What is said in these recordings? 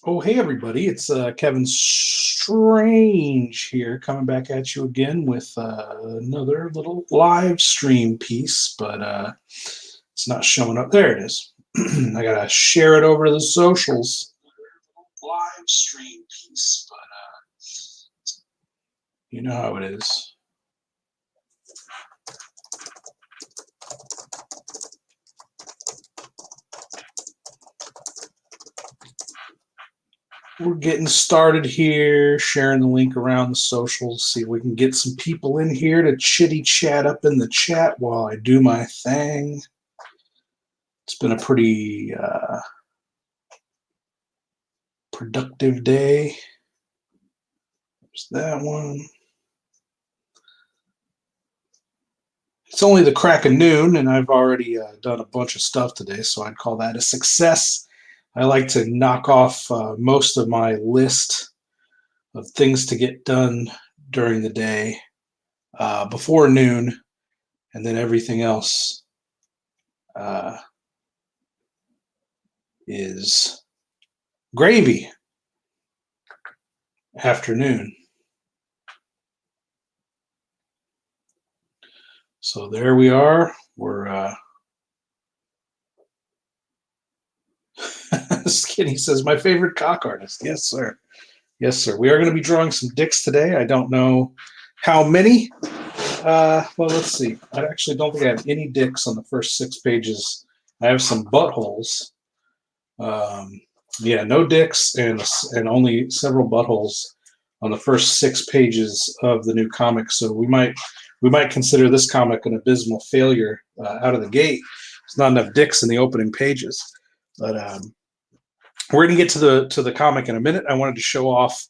Oh, hey everybody, it's Kevin Strange here, coming back at you again with another little live stream piece, but it's not showing up. There it is. I gotta share it over to the socials. Live stream piece, but you know how it is. We're getting started here, sharing the link around the socials, see if we can get some people in here to chitty chat up in the chat while I do my thing. It's been a pretty productive day. There's that one. It's only the crack of noon, and I've already done a bunch of stuff today, so I'd call that a success. I like to knock off most of my list of things to get done during the day before noon, and then everything else uh, is gravy afternoon. So there we are. We're Skinny says, my favorite cock artist. Yes, sir. Yes, sir. We are going to be drawing some dicks today. I don't know how many. Well, let's see. I actually don't think I have any dicks on the first 6 pages. I have some buttholes. Um, yeah, no dicks and only several buttholes on the first 6 pages of the new comic. So we might consider this comic an abysmal failure out of the gate. There's not enough dicks in the opening pages, but we're going to get to the comic in a minute. I wanted to show off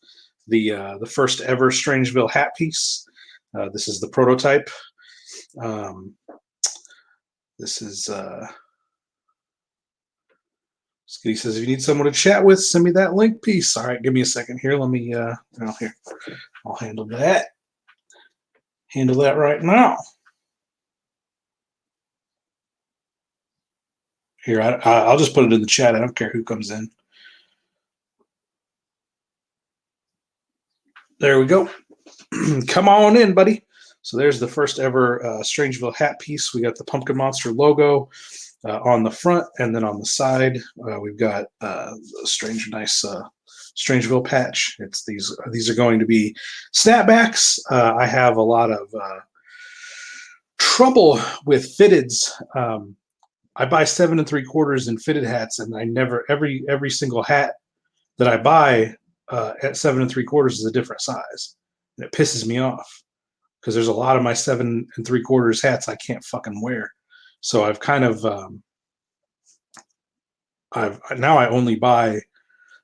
the first ever Strangeville hat piece. This is the prototype. Um, this is Skitty says, if you need someone to chat with, send me that link piece. All right, give me a second here. Let me here. I'll handle that. Handle that right now. Here, I'll just put it in the chat. I don't care who comes in. There we go. Come on in, buddy. So there's the first ever Strangeville hat piece. We got the Pumpkin Monster logo on the front, and then on the side we've got a nice Strangeville patch. It's these are going to be snapbacks. I have a lot of trouble with fitteds. I buy 7 3/4 in fitted hats, and I never every single hat that I buy at 7 3/4 is a different size, and it pisses me off because there's a lot of my 7 3/4 hats I can't fucking wear. So I've kind of I only buy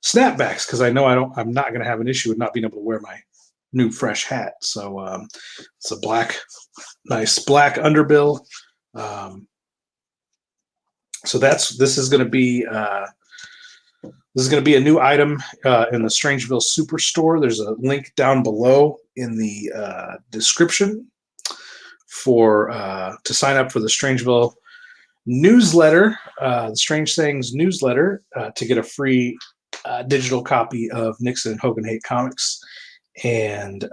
snapbacks because I know I'm not going to have an issue with not being able to wear my new fresh hat. So it's a nice black underbill. So this is going to be a new item in the Strangeville Superstore. There's a link down below in the description for to sign up for the Strangeville newsletter, the Strange Sayings newsletter, to get a free digital copy of Nixon and Hogan Hate Comics. And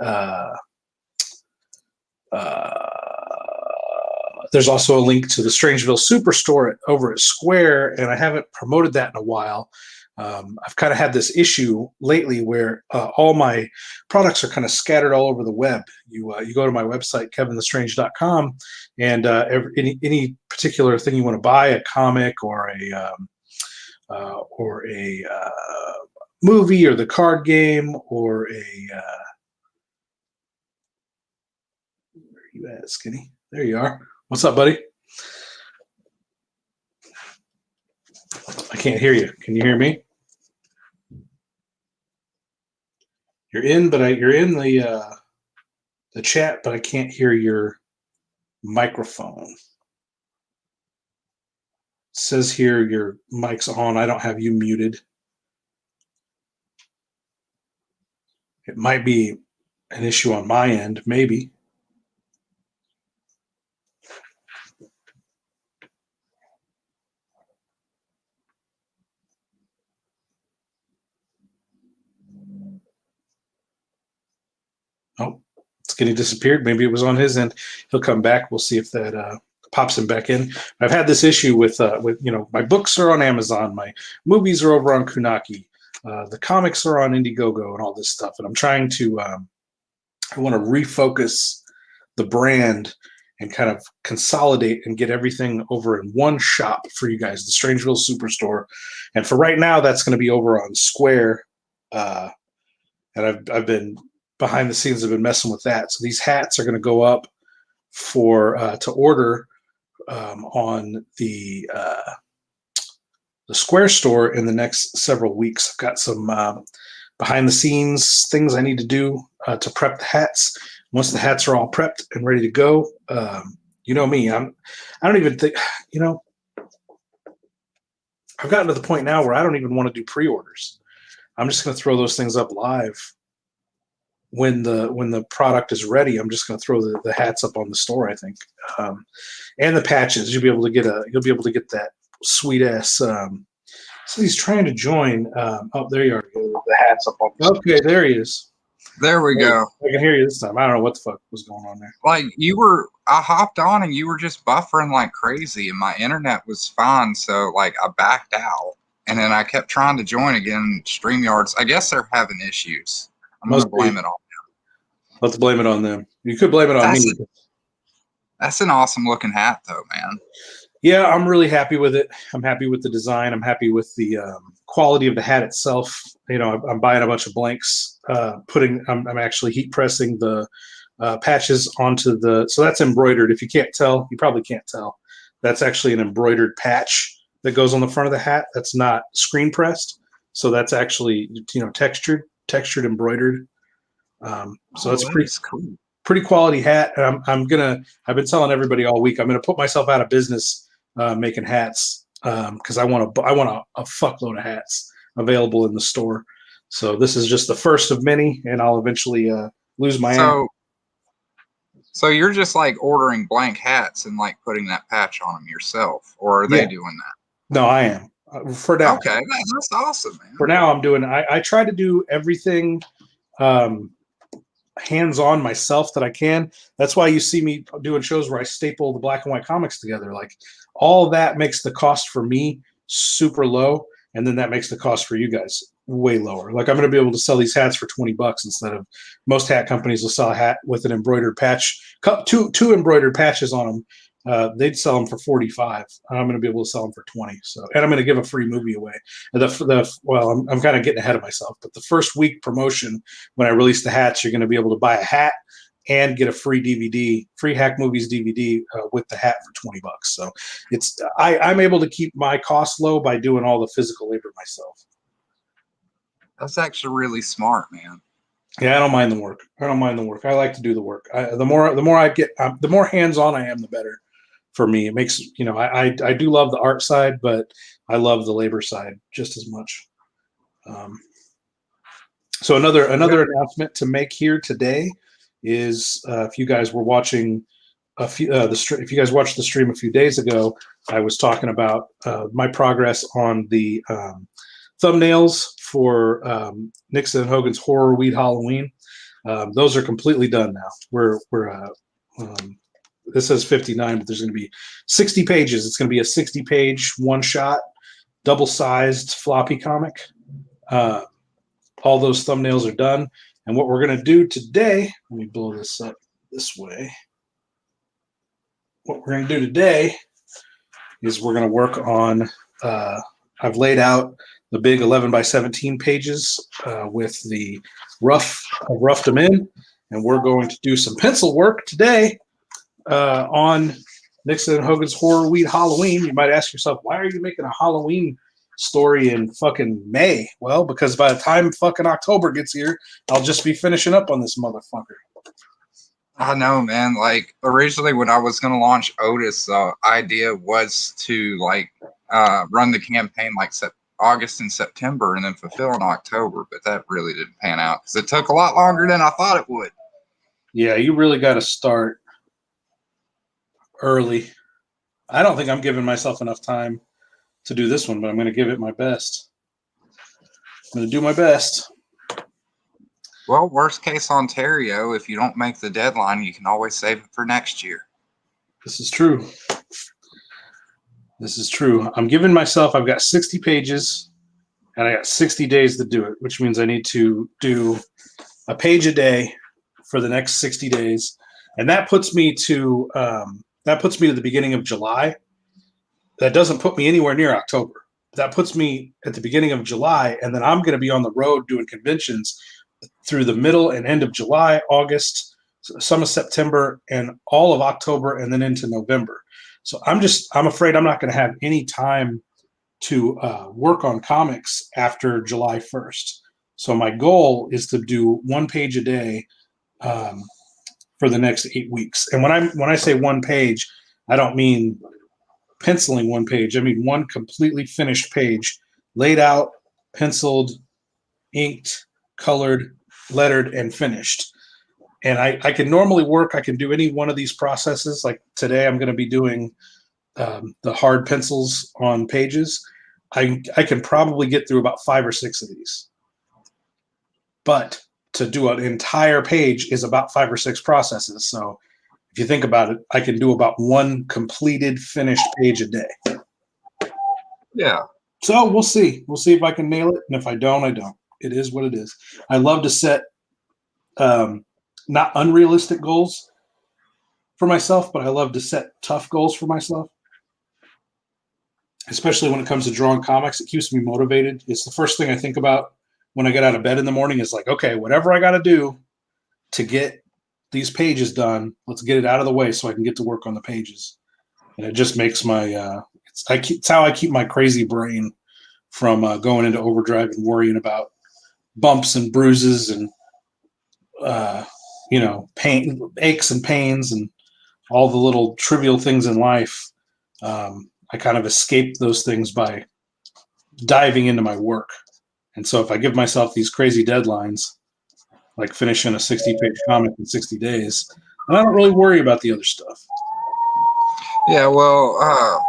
there's also a link to the Strangeville Superstore over at Square, and I haven't promoted that in a while. I've kind of had this issue lately where all my products are kind of scattered all over the web. You go to my website, kevinthestrange.com, and any particular thing you want to buy, a comic or a movie or the card game or where are you at, Skinny? There you are. What's up, buddy? I can't hear you. Can you hear me? You're in, but you're in the chat, but I can't hear your microphone. It says here your mic's on. I don't have you muted. It might be an issue on my end, maybe. Skinny disappeared. Maybe it was on his end. He'll come back. We'll see if that pops him back in. I've had this issue with my books are on Amazon, my movies are over on Kunaki, the comics are on Indiegogo and all this stuff, and I'm trying to I want to refocus the brand and kind of consolidate and get everything over in one shop for you guys, the Strangeville Superstore. And for right now, that's going to be over on Square. And I've been behind the scenes. I've been messing with that. So these hats are going to go up for to order on the Square store in the next several weeks. I've got some behind the scenes things I need to do to prep the hats. Once the hats are all prepped and ready to go, you know me, I don't even think, I've gotten to the point now where I don't even want to do pre-orders. I'm just going to throw those things up live when the product is ready. I'm just going to throw the hats up on the store, I think, and the patches. You'll be able to get that sweet ass. So he's trying to join. Oh, there you are. The hats up on. Okay, there he is. There we go. I can hear you this time. I don't know what the fuck was going on there. Like I hopped on and you were just buffering like crazy, and my internet was fine, so like I backed out, and then I kept trying to join again. StreamYards, I guess they're having issues. I'm gonna blame it on them. Let's blame it on them. You could blame it on me. That's an awesome looking hat, though, man. Yeah, I'm really happy with it. I'm happy with the design. I'm happy with the quality of the hat itself. I'm buying a bunch of blanks. I'm actually heat pressing the patches onto so that's embroidered. If you can't tell, you probably can't tell. That's actually an embroidered patch that goes on the front of the hat. That's not screen pressed. So that's actually textured embroidered. So it's pretty cool. Pretty quality hat. And I've been telling everybody all week, I'm going to put myself out of business making hats because I want a fuckload of hats available in the store. So this is just the first of many, and I'll eventually lose my ass. So you're just like ordering blank hats and like putting that patch on them yourself, or are they doing that? No, I am. For now. Okay, that's awesome, man. For now, I'm doing. I try to do everything hands-on myself that I can. That's why you see me doing shows where I staple the black and white comics together. Like all that makes the cost for me super low, and then that makes the cost for you guys way lower. Like I'm going to be able to sell these hats for $20 instead of most hat companies will sell a hat with an embroidered patch, two embroidered patches on them. They'd sell them for $45. I'm going to be able to sell them for $20. So, and I'm going to give a free movie away. I'm kind of getting ahead of myself, but the first week promotion, when I release the hats, you're going to be able to buy a hat and get a free DVD, free Hack Movies DVD with the hat for $20. So I'm able to keep my costs low by doing all the physical labor myself. That's actually really smart, man. Yeah, I don't mind the work. I like to do the work. The more I get, the more hands-on I am, the better for me. It makes, I do love the art side, but I love the labor side just as much. So another announcement to make here today is if you guys were watching if you guys watched the stream a few days ago, I was talking about my progress on the thumbnails for Nixon and Hogan's Horror Weed Halloween. Those are completely done now. We're this says 59, but there's going to be 60 pages. It's going to be a 60-page one-shot, double-sized floppy comic. All those thumbnails are done. And what we're going to do today, let me blow this up this way. What we're going to do today is we're going to work on, I've laid out the big 11 by 17 pages with the roughed them in. And we're going to do some pencil work today on Nixon and Hogan's Horror Weed Halloween. You might ask yourself, why are you making a Halloween story in fucking May? Well, because by the time fucking October gets here, I'll just be finishing up on this motherfucker. I know, man. Like originally when I was going to launch Otis, the idea was to like run the campaign like August and September and then fulfill in October, but that really didn't pan out because it took a lot longer than I thought it would. Yeah, you really got to start early. I don't think I'm giving myself enough time to do this one, but I'm going to give it my best. I'm going to do my best. Well, worst case Ontario, if you don't make the deadline, you can always save it for next year. This is true. This is true. I'm giving myself, I've got 60 pages and I got 60 days to do it, which means I need to do a page a day for the next 60 days. And that puts me to the beginning of July. That doesn't put me anywhere near October. That puts me at the beginning of July, and then I'm going to be on the road doing conventions through the middle and end of July, August, some of September, and all of October, and then into November. So I'm afraid I'm not going to have any time to work on comics after July 1st. So my goal is to do one page a day for the next 8 weeks. And when I say one page, I don't mean penciling one page. I mean one completely finished page, laid out, penciled, inked, colored, lettered, and finished. And I can normally work. I can do any one of these processes. Like today, I'm going to be doing the hard pencils on pages. I can probably get through about 5 or 6 of these. But to do an entire page is about 5 or 6 processes. So if you think about it, I can do about one completed, finished page a day. Yeah. So we'll see. We'll see if I can nail it. And if I don't, I don't. It is what it is. I love to set not unrealistic goals for myself, but I love to set tough goals for myself. Especially when it comes to drawing comics, it keeps me motivated. It's the first thing I think about when I get out of bed in the morning is like, okay, whatever I got to do to get these pages done, let's get it out of the way so I can get to work on the pages. And it just makes my it's how I keep my crazy brain from going into overdrive and worrying about bumps and bruises and pain, aches and pains, and all the little trivial things in life. I kind of escape those things by diving into my work. And so if I give myself these crazy deadlines, like finishing a 60-page comic in 60 days, and I don't really worry about the other stuff. Yeah, well,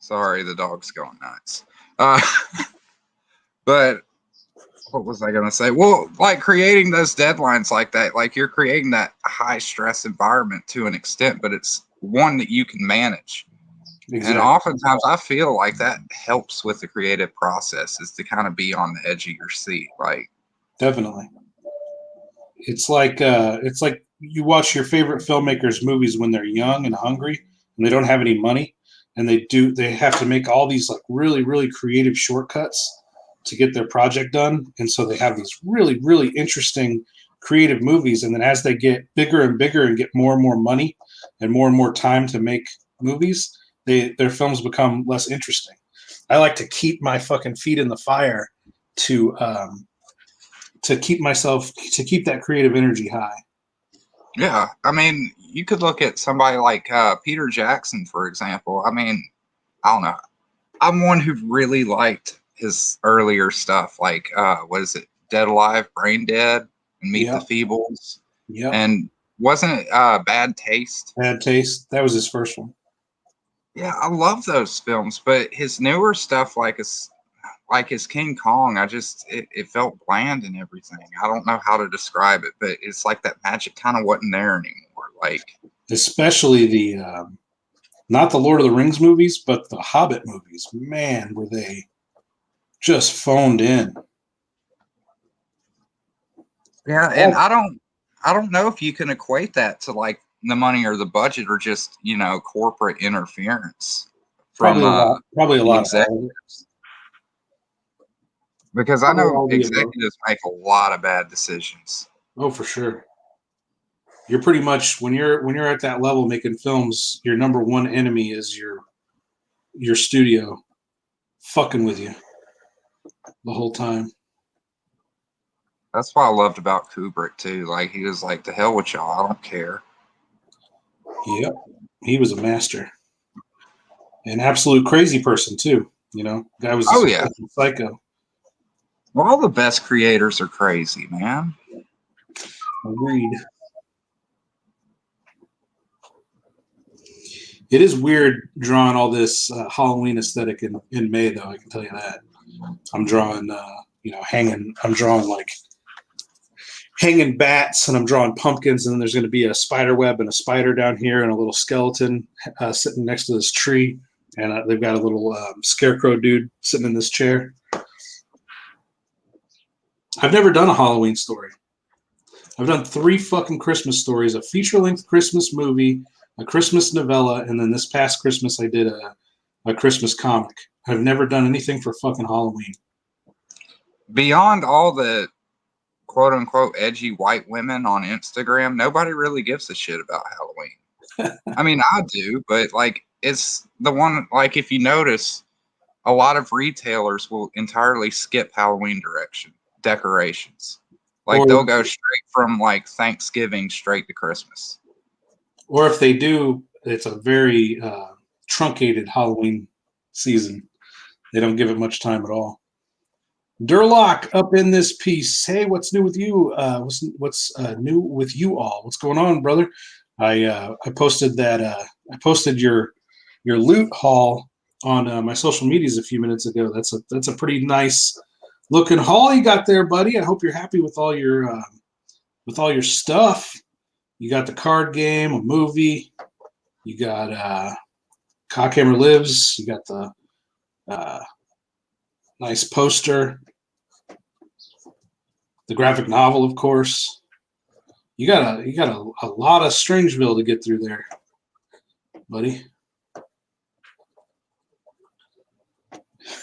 sorry, the dog's going nuts. But what was I going to say? Well, like creating those deadlines like that, like you're creating that high stress environment to an extent, but it's one that you can manage. Exactly. And oftentimes I feel like that helps with the creative process is to kind of be on the edge of your seat. Like, definitely. It's like you watch your favorite filmmakers' movies when they're young and hungry and they don't have any money, and they have to make all these like really, really creative shortcuts to get their project done. And so they have these really, really interesting creative movies. And then as they get bigger and bigger and get more and more money and more time to make movies, their films become less interesting. I like to keep my fucking feet in the fire to keep that creative energy high. yeah, I mean, you could look at somebody like Peter Jackson, for example. I mean, I don't know. I'm one who really liked his earlier stuff, like what is it, Dead Alive, Brain Dead, and Meet the Feebles. Yeah. And wasn't it Bad Taste? Bad Taste. That was his first one. Yeah, I love those films, but his newer stuff, like his King Kong, it felt bland and everything. I don't know how to describe it, but it's like that magic kind of wasn't there anymore. Like, especially the not the Lord of the Rings movies, but the Hobbit movies. Man, were they just phoned in. yeah, and I don't know if you can equate that to like the money or the budget or just, corporate interference from probably a lot executives. Because I know executives make a lot of bad decisions. Oh, for sure. You're pretty much when you're at that level making films, your number one enemy is your studio fucking with you the whole time. That's what I loved about Kubrick too. Like he was like, "To hell with y'all, I don't care." Yep, he was a master, an absolute crazy person too. Guy was a psycho. Well, all the best creators are crazy, man. Agreed. It is weird drawing all this Halloween aesthetic in May, though. I can tell you that. I'm drawing, I'm drawing like hanging bats, and I'm drawing pumpkins, and then there's going to be a spider web and a spider down here and a little skeleton sitting next to this tree, and they've got a little scarecrow dude sitting in this chair. I've never done a Halloween story. I've done 3 fucking Christmas stories, a feature-length Christmas movie, a Christmas novella, and then this past Christmas I did a Christmas comic. I've never done anything for fucking Halloween. Beyond all the quote unquote edgy white women on Instagram, nobody really gives a shit about Halloween. I mean, I do, but like it's the one, like if you notice, a lot of retailers will entirely skip Halloween decorations. Like they'll go straight from like Thanksgiving straight to Christmas. Or if they do, it's a very truncated Halloween season. They don't give it much time at all. Durlock up in this piece. Hey, what's new with you? What's new with you all? What's going on, brother? I posted that. I posted your loot haul on my social medias a few minutes ago. That's a pretty nice looking haul you got there, buddy. I hope you're happy with all your stuff. You got the card game, a movie. You got Cockhammer Lives. You got the nice poster, the graphic novel, of course. You got a lot of Strangeville to get through there, buddy.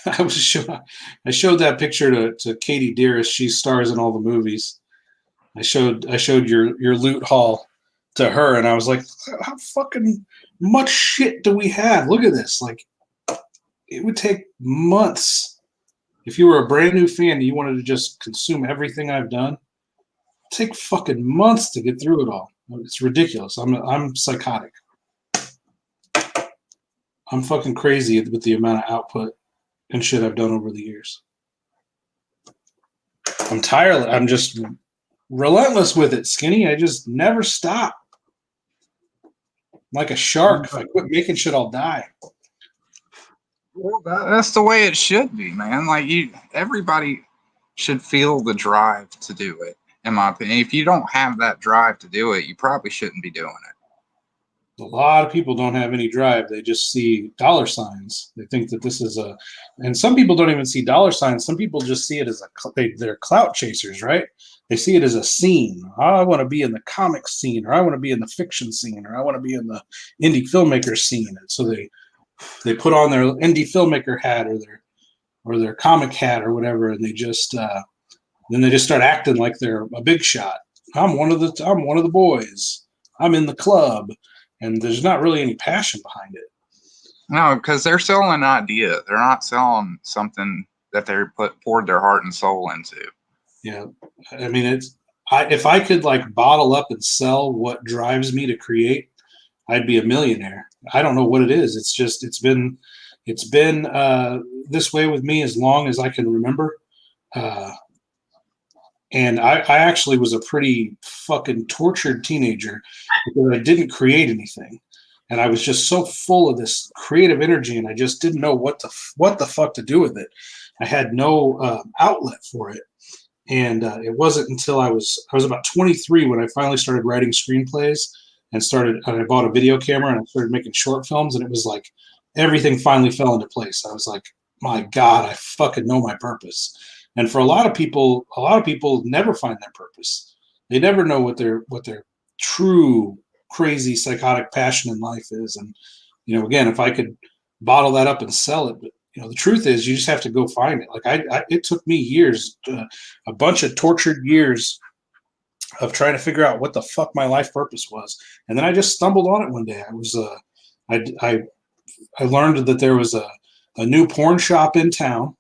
I showed that picture to Katie Dearest. She stars in all the movies. I showed your loot haul to her, and I was like, how fucking much shit do we have? Look at this. Like, it would take months. If you were a brand new fan and you wanted to just consume everything I've done, it'd take fucking months to get through it all. It's ridiculous. I'm psychotic. I'm fucking crazy with the amount of output and shit I've done over the years. I'm tired. I'm just relentless with it, Skinny. I just never stop. Like a shark. If I quit making shit, I'll die. Well, that's the way it should be, man. Like everybody should feel the drive to do it. In my opinion, if you don't have that drive to do it, you probably shouldn't be doing it. A lot of people don't have any drive. They just see dollar signs. They think that this is and some people don't even see dollar signs. Some people just see it as they're clout chasers, right? They see it as a scene. I want to be in the comic scene, or I want to be in the fiction scene, or I want to be in the indie filmmaker scene. And so they put on their indie filmmaker hat or their comic hat or whatever, and they just then they just start acting like they're a big shot. I'm one of the boys. I'm in the club, and there's not really any passion behind it. No, because they're selling an idea. They're not selling something that they poured their heart and soul into. Yeah, I mean if I could like bottle up and sell what drives me to create, I'd be a millionaire. I don't know what it is. It's just it's been this way with me as long as I can remember. And I actually was a pretty fucking tortured teenager because I didn't create anything, and I was just so full of this creative energy, and I just didn't know what the fuck to do with it. I had no outlet for it, and it wasn't until I was about 23 when I finally started writing screenplays. And I bought a video camera and I started making short films, and it was like everything finally fell into place. I was like, my God, I fucking know my purpose. And for a lot of people never find their purpose. They never know what their true crazy psychotic passion in life is. And again, if I could bottle that up and sell it, but the truth is, you just have to go find it. Like it took me years, a bunch of tortured years of trying to figure out what the fuck my life purpose was. And then I just stumbled on it one day. I learned that there was a new porn shop in town,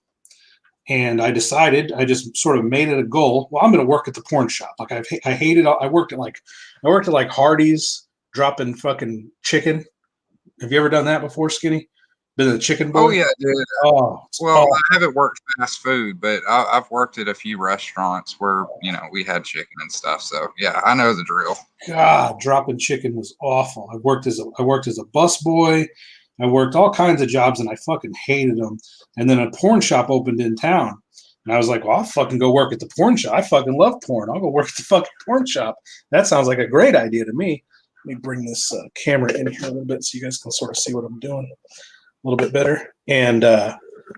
and I decided, I just sort of made it a goal. Well, I'm going to work at the porn shop. Like I hated, I worked at like Hardee's dropping fucking chicken. Have you ever done that before, Skinny? Been a chicken boy? Oh yeah, dude. Oh, well, I haven't worked fast food, but I've worked at a few restaurants where we had chicken and stuff. So yeah, I know the drill. God, dropping chicken was awful. I worked as a bus boy. I worked all kinds of jobs and I fucking hated them. And then a porn shop opened in town. And I was like, well, I'll fucking go work at the porn shop. I fucking love porn. I'll go work at the fucking porn shop. That sounds like a great idea to me. Let me bring this camera in here a little bit so you guys can sort of see what I'm doing a little bit better. And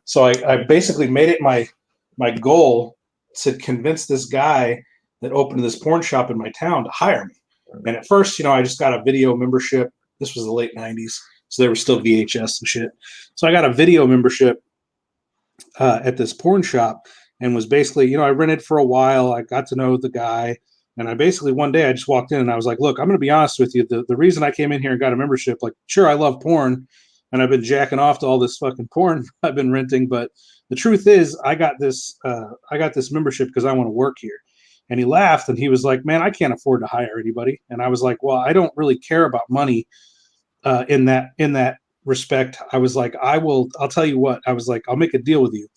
so I basically made it my goal to convince this guy that opened this porn shop in my town to hire me. And at first, I just got a video membership. This was the late 90s. So there was still VHS and shit. So I got a video membership at this porn shop and was basically, I rented for a while. I got to know the guy. And I basically, one day I just walked in and I was like, look, I'm going to be honest with you. The reason I came in here and got a membership, like, sure, I love porn and I've been jacking off to all this fucking porn I've been renting. But the truth is I got this membership because I want to work here. And he laughed and he was like, man, I can't afford to hire anybody. And I was like, well, I don't really care about money in that respect. I was like, I'll tell you what, I was like, I'll make a deal with you.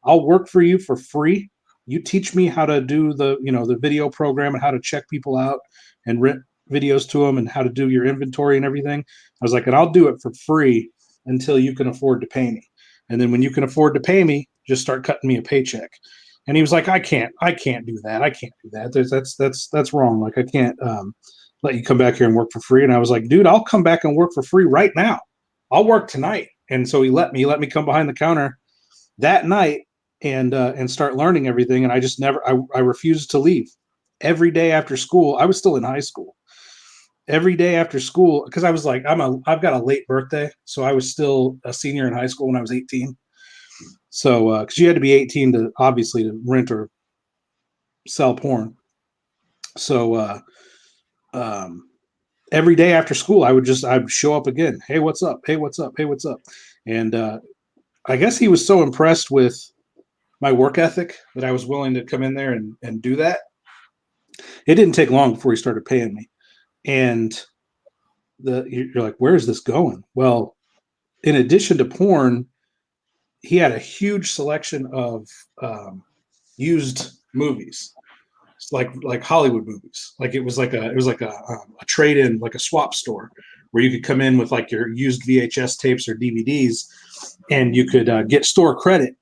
I'll work for you for free. You teach me how to do the video program and how to check people out and rent videos to them and how to do your inventory and everything. I was like, and I'll do it for free until you can afford to pay me. And then when you can afford to pay me, just start cutting me a paycheck. And he was like, I can't do that. I can't do that. That's wrong. Like, I can't let you come back here and work for free. And I was like, dude, I'll come back and work for free right now. I'll work tonight. And so he let me come behind the counter that night and start learning everything. And I just I refused to leave. Every day after school, I was still in high school. Every day after school, because I was like, I've got a late birthday. So I was still a senior in high school when I was 18. So, because you had to be 18 to rent or sell porn. So, every day after school, I'd show up again. Hey, what's up? Hey, what's up? Hey, what's up? And I guess he was so impressed with my work ethic that I was willing to come in there and do that. It didn't take long before he started paying me. And you're like, where is this going? Well, in addition to porn, he had a huge selection of used movies, like Hollywood movies. Like it was like a trade-in, like a swap store where you could come in with like your used VHS tapes or DVDs, and you could get store credit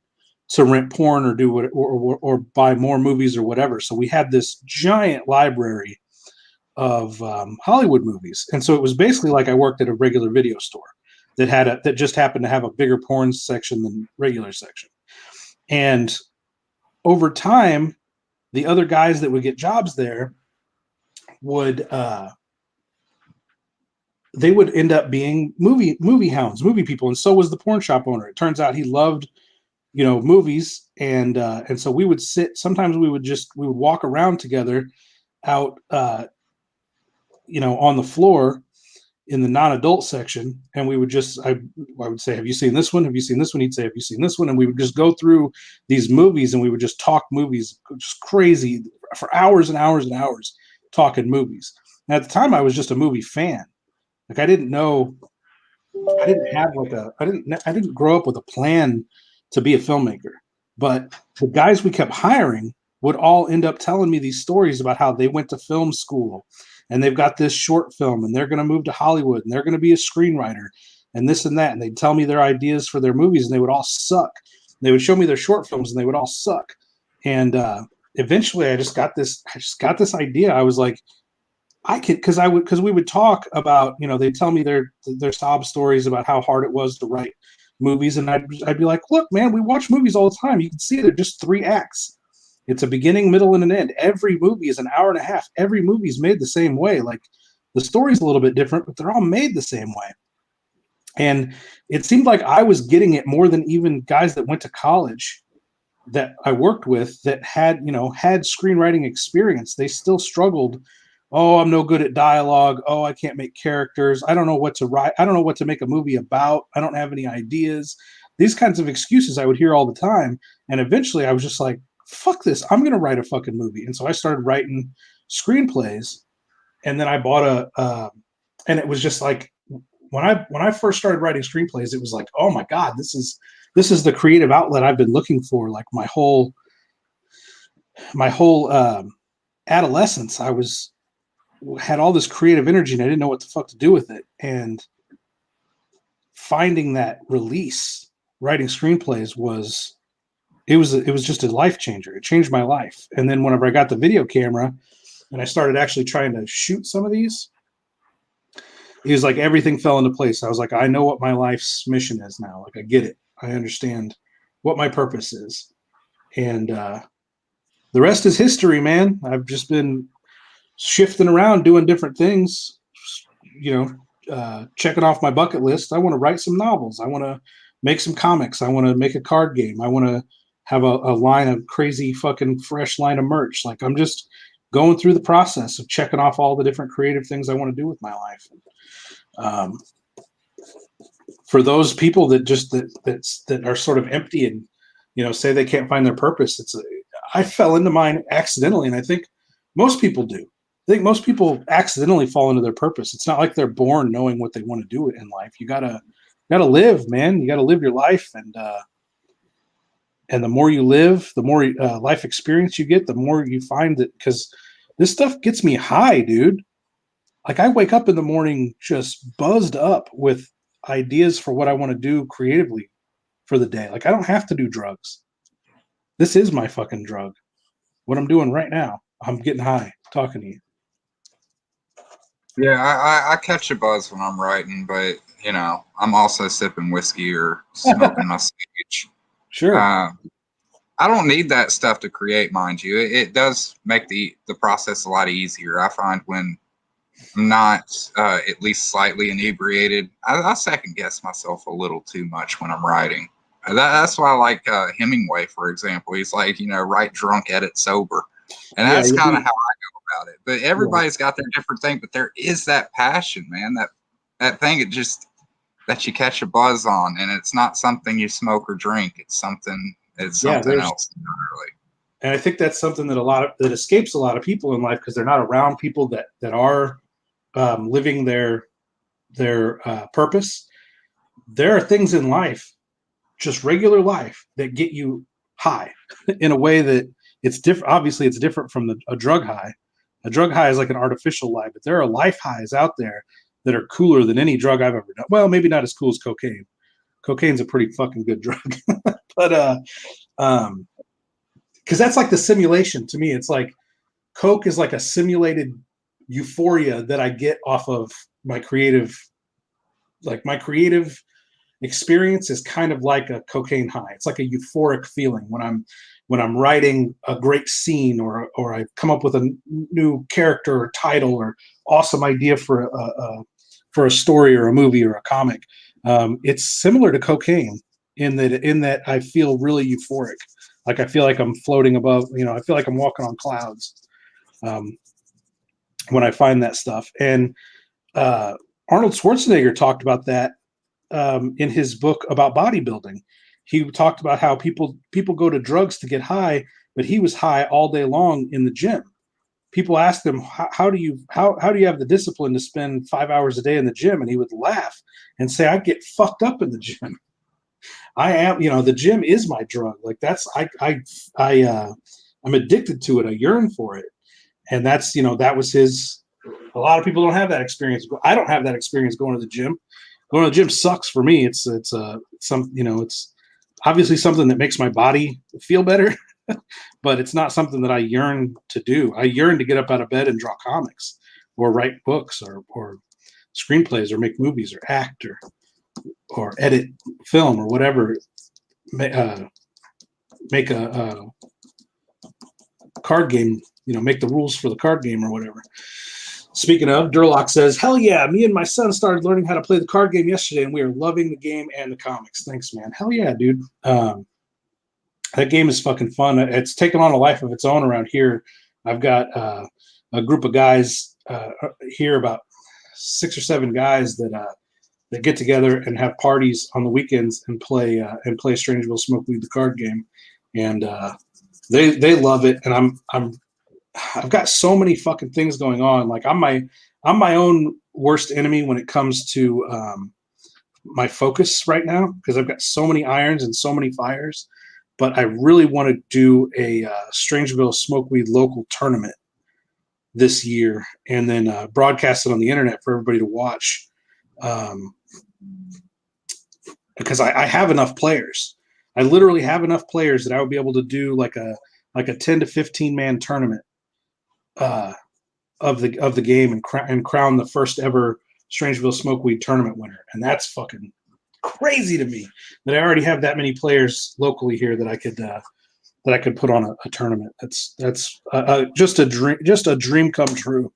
to rent porn or do what or buy more movies or whatever. So we had this giant library of Hollywood movies, and so it was basically like I worked at a regular video store that just happened to have a bigger porn section than regular section. And over time, the other guys that would get jobs there would they would end up being movie hounds, movie people, and so was the porn shop owner. It turns out he loved movies, and so we would sit. Sometimes we would walk around together out on the floor in the non-adult section, and we would I would say, have you seen this one? Have you seen this one? He'd say, have you seen this one? And we would just go through these movies, and we would just talk movies, just crazy for hours and hours and hours, talking movies. And at the time, I was just a movie fan. Like I didn't grow up with a plan to be a filmmaker. But the guys we kept hiring would all end up telling me these stories about how they went to film school and they've got this short film and they're going to move to Hollywood and they're going to be a screenwriter and this and that. And they'd tell me their ideas for their movies and they would all suck. They would show me their short films and they would all suck. And eventually I just got this idea. I was like, because we would talk about, they'd tell me their sob stories about how hard it was to write movies. And I'd be like, look, man, we watch movies all the time. You can see they're just 3 acts. It's a beginning, middle, and an end. Every movie is an hour and a half. Every movie is made the same way. Like the story's a little bit different, but they're all made the same way. And it seemed like I was getting it more than even guys that went to college that I worked with that had screenwriting experience. They still struggled. Oh, I'm no good at dialogue. Oh, I can't make characters. I don't know what to write. I don't know what to make a movie about. I don't have any ideas. These kinds of excuses I would hear all the time. And eventually I was just like, fuck this. I'm going to write a fucking movie. And so I started writing screenplays. And then I bought and it was just like, when I first started writing screenplays, it was like, oh my God, this is the creative outlet I've been looking for. Like my whole adolescence, I had all this creative energy and I didn't know what the fuck to do with it. And finding that release, writing screenplays was just a life changer. It changed my life. And then whenever I got the video camera and I started actually trying to shoot some of these, it was like everything fell into place. I was like, I know what my life's mission is now. Like, I get it. I understand what my purpose is. And the rest is history, man. I've just been shifting around, doing different things, checking off my bucket list. I want to write some novels. I want to make some comics. I want to make a card game. I want to have a line of crazy fucking fresh line of merch. Like, I'm just going through the process of checking off all the different creative things I want to do with my life. For those people that just that are sort of empty and say they can't find their purpose, I fell into mine accidentally, and I think most people do. I think most people accidentally fall into their purpose. It's not like they're born knowing what they want to do in life. You gotta live, man. You gotta live your life, and the more you live, the more life experience you get, the more you find that, because this stuff gets me high, dude. Like, I wake up in the morning just buzzed up with ideas for what I want to do creatively for the day. Like, I don't have to do drugs. This is my fucking drug. What I'm doing right now, I'm getting high talking to you. Yeah, I catch a buzz when I'm writing, but I'm also sipping whiskey or smoking my sage. Sure. I don't need that stuff to create, mind you. It does make the process a lot easier. I find when I'm not at least slightly inebriated, I second guess myself a little too much when I'm writing. That's why I like Hemingway, for example. He's like, write drunk, edit sober. And that's kind of how I go about it. But everybody's got their different thing. But there is that passion, man. That thing that you catch a buzz on, and it's not something you smoke or drink. It's something else entirely. And I think that's something that escapes a lot of people in life, because they're not around people that are living their purpose. There are things in life, just regular life, that get you high in a way that it's different. Obviously, it's different from a drug high. A drug high is like an artificial high, but there are life highs out there that are cooler than any drug I've ever done. Well, maybe not as cool as cocaine. Cocaine's a pretty fucking good drug, but because that's like the simulation to me. It's like Coke is like a simulated euphoria that I get off of my creative. Like, my creative experience is kind of like a cocaine high. It's like a euphoric feeling when I'm writing a great scene, or I come up with a new character or title or awesome idea for a story or a movie or a comic. It's similar to cocaine in that I feel really euphoric. Like, I feel like I'm floating above. I feel like I'm walking on clouds when I find that stuff. And Arnold Schwarzenegger talked about that in his book about bodybuilding. He talked about how people go to drugs to get high, but he was high all day long in the gym. People asked him, how do you have the discipline to spend 5 hours a day in the gym? And he would laugh and say, I get fucked up in the gym. I am, the gym is my drug. Like, that's, I'm addicted to it. I yearn for it. And that's, that was his. A lot of people don't have that experience. I don't have that experience going to the gym. Going to the gym sucks for me. It's obviously something that makes my body feel better, but it's not something that I yearn to do. I yearn to get up out of bed and draw comics or write books or screenplays or make movies or act or edit film or whatever. Make a card game, make the rules for the card game or whatever. Speaking of, Durlock says, hell yeah, me and my son started learning how to play the card game yesterday, and we are loving the game and the comics. Thanks, man. Hell yeah, dude. That game is fucking fun. It's taken on a life of its own around here. I've got a group of guys here, about 6 or 7 guys that get together and have parties on the weekends and play Strangeville Smoke Weed the card game, and they love it. And I've got so many fucking things going on. Like, I'm my own worst enemy when it comes to my focus right now, because I've got so many irons and so many fires. But I really want to do a Strangeville Smoke Weed local tournament this year, and then broadcast it on the internet for everybody to watch. because I have enough players. I literally have enough players that I would be able to do like a 10 to 15 man tournament uh, of the game and crown the first ever Strangeville Smokeweed tournament winner. And that's fucking crazy to me that I already have that many players locally here that I could put on a tournament. That's just a dream come true.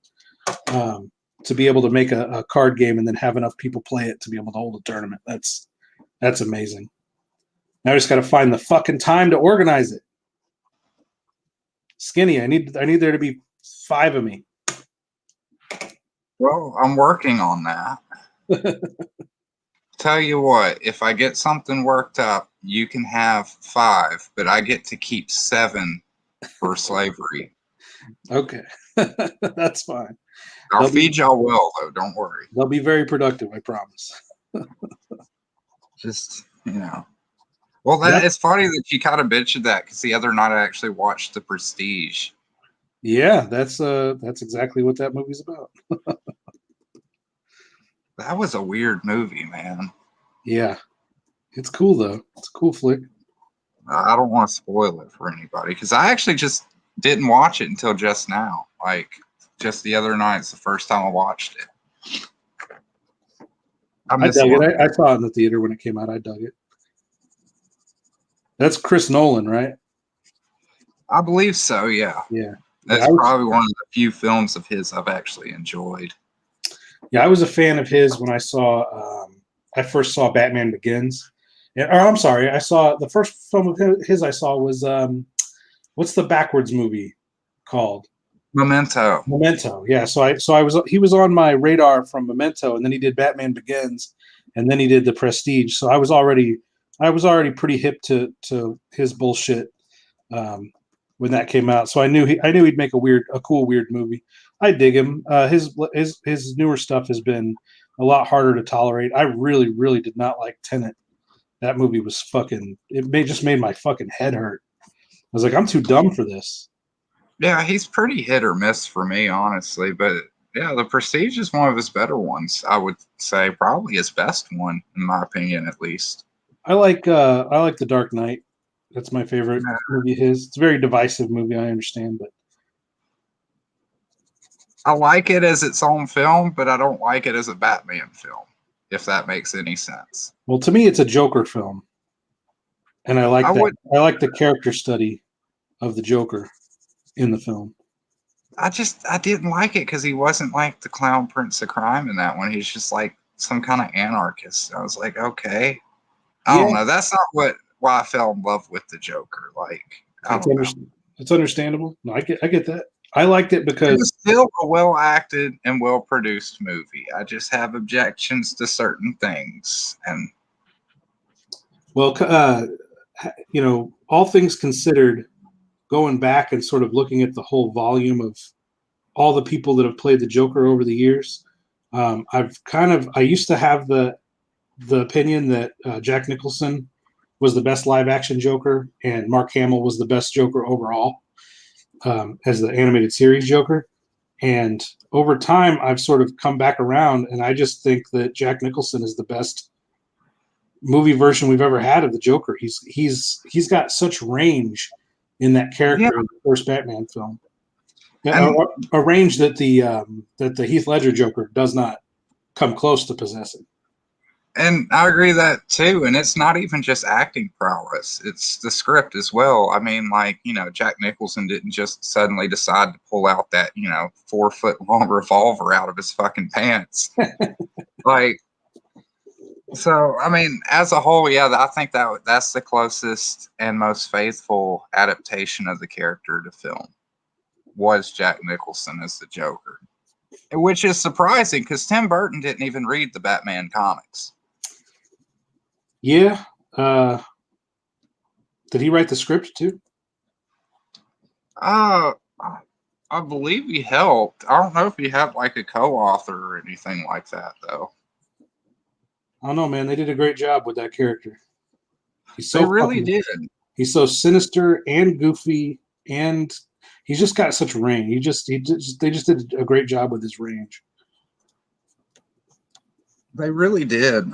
To be able to make a card game and then have enough people play it to be able to hold a tournament. That's amazing. Now I just got to find the fucking time to organize it. Skinny, I need there to be 5 of me. Well, I'm working on that. Tell you what, if I get something worked up, you can have 5, but I get to keep 7 for slavery. Okay. That's fine. I'll feed y'all well, though. Don't worry. They'll be very productive, I promise. Just, Well, it's funny that you kind of mentioned that because the other night I actually watched The Prestige. Yeah, that's exactly what that movie's about. That was a weird movie, man. Yeah. It's cool, though. It's a cool flick. I don't want to spoil it for anybody because I actually just didn't watch it until just now. Like, just the other night, it's the first time I watched it. I dug it. I saw it in the theater when it came out. I dug it. That's Chris Nolan, right? I believe so, yeah. Yeah. That's probably one of the few films of his I've actually enjoyed. Yeah, I was a fan of his when I first saw Batman Begins. I'm sorry, I saw the first film of his I saw was what's the backwards movie called? Memento. Memento. Yeah. He was on my radar from Memento, and then he did Batman Begins, and then he did The Prestige. So I was already pretty hip to his bullshit when that came out. So I knew he'd make a cool weird movie. I dig him. His newer stuff has been a lot harder to tolerate. I really, really did not like Tenet. That movie was just made my fucking head hurt. I was like, I'm too dumb for this. Yeah, he's pretty hit or miss for me, honestly. But yeah, The Prestige is one of his better ones. I would say probably his best one, in my opinion, at least. I like The Dark Knight. That's my favorite movie of his. It's a very divisive movie, I understand, but I like it as its own film, but I don't like it as a Batman film, if that makes any sense. Well, to me, it's a Joker film, and I like the character study of the Joker in the film. I didn't like it because he wasn't like the clown prince of crime in that one. He's just like some kind of anarchist. I was like, okay, I don't know. That's not why I fell in love with the Joker. Like, it's understandable. No, I get that. I liked it because it was still a well acted and well produced movie. I just have objections to certain things, and all things considered, going back and sort of looking at the whole volume of all the people that have played the Joker over the years, I used to have the opinion that Jack Nicholson was the best live action Joker and Mark Hamill was the best Joker overall as the animated series Joker. And over time, I've sort of come back around, and I just think that Jack Nicholson is the best movie version we've ever had of the Joker. He's got such range in that character in the first Batman film. A range that the Heath Ledger Joker does not come close to possessing. And I agree that too. And it's not even just acting prowess; it's the script as well. I mean, Jack Nicholson didn't just suddenly decide to pull out that 4-foot-long revolver out of his fucking pants. So I mean, as a whole, yeah, I think that's the closest and most faithful adaptation of the character to film was Jack Nicholson as the Joker, which is surprising because Tim Burton didn't even read the Batman comics. Yeah. Did he write the script too? I believe he helped. I don't know if he had like a co-author or anything like that, though. I don't know, man. They did a great job with that character. They really did. He's so sinister and goofy, and he's just got such range. They just did a great job with his range. They really did.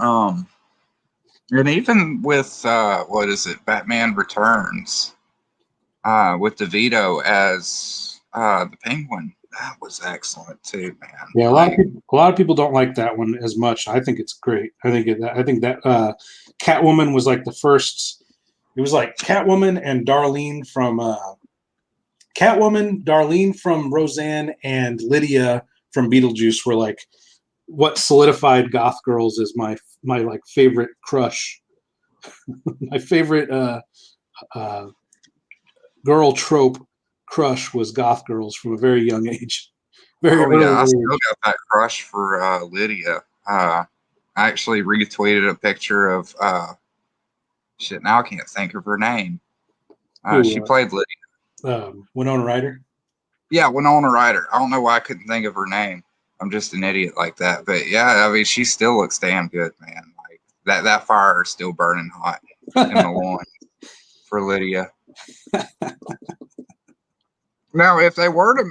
And even with what is it, Batman Returns, with DeVito as the Penguin, that was excellent too, man. Yeah, Like, a lot of people don't like that one as much. I think it's great. I think that Catwoman was like the first. It was like Catwoman, Darlene from Roseanne, and Lydia from Beetlejuice were like what solidified Goth Girls as my like favorite crush, my favorite uh, girl trope crush was Goth Girls from a very young age, very oh yeah, I early still age. got that crush for Lydia. I actually retweeted a picture of shit. Now I can't think of her name. She Who played Lydia. Winona Ryder. Yeah, Winona Ryder. I don't know why I couldn't think of her name. I'm just an idiot like that. But yeah, I mean, she still looks damn good, man. Like that fire is still burning hot in the loin for Lydia. Now, if they were to,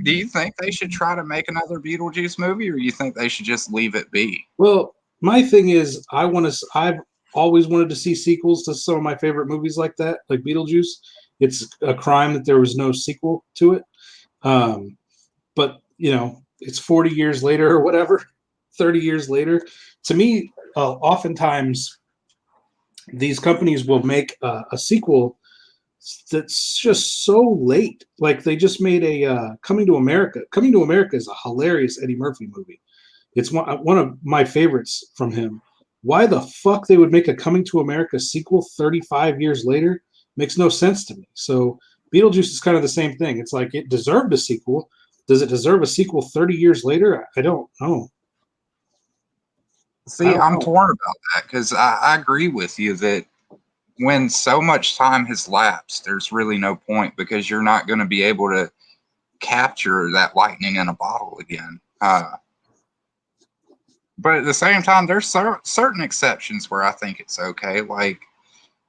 do you think they should try to make another Beetlejuice movie, or you think they should just leave it be? Well, my thing is, I've always wanted to see sequels to some of my favorite movies like that, like Beetlejuice. It's a crime that there was no sequel to it. Um, but it's 40 years later or whatever, 30 years later. To me, oftentimes these companies will make a sequel that's just so late. Like they just made a Coming to America. Coming to America is a hilarious Eddie Murphy movie. It's one of my favorites from him. Why the fuck they would make a Coming to America sequel 35 years later makes no sense to me. So Beetlejuice is kind of the same thing. It's like it deserved a sequel. Does it deserve a sequel 30 years later? I don't know. I See, don't I'm know. torn about that because I agree with you that when so much time has lapsed, there's really no point because you're not going to be able to capture that lightning in a bottle again. But at the same time, there's certain exceptions where I think it's okay. Like,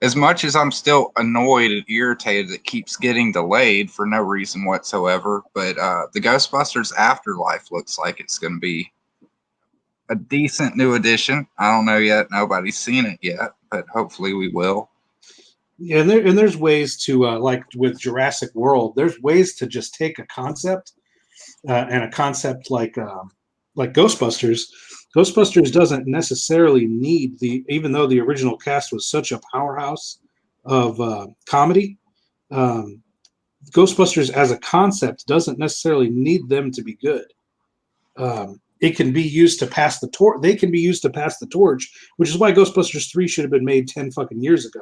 as much as I'm still annoyed and irritated that keeps getting delayed for no reason whatsoever, but the Ghostbusters Afterlife looks like it's going to be a decent new addition. I don't know yet. Nobody's seen it yet, but hopefully we will. Yeah, and there's ways to like with Jurassic World. There's ways to just take a concept and a concept like Ghostbusters. Ghostbusters doesn't necessarily need even though the original cast was such a powerhouse of comedy. Um, Ghostbusters as a concept doesn't necessarily need them to be good. It can be used to pass the torch. They can be used to pass the torch, which is why Ghostbusters 3 should have been made 10 fucking years ago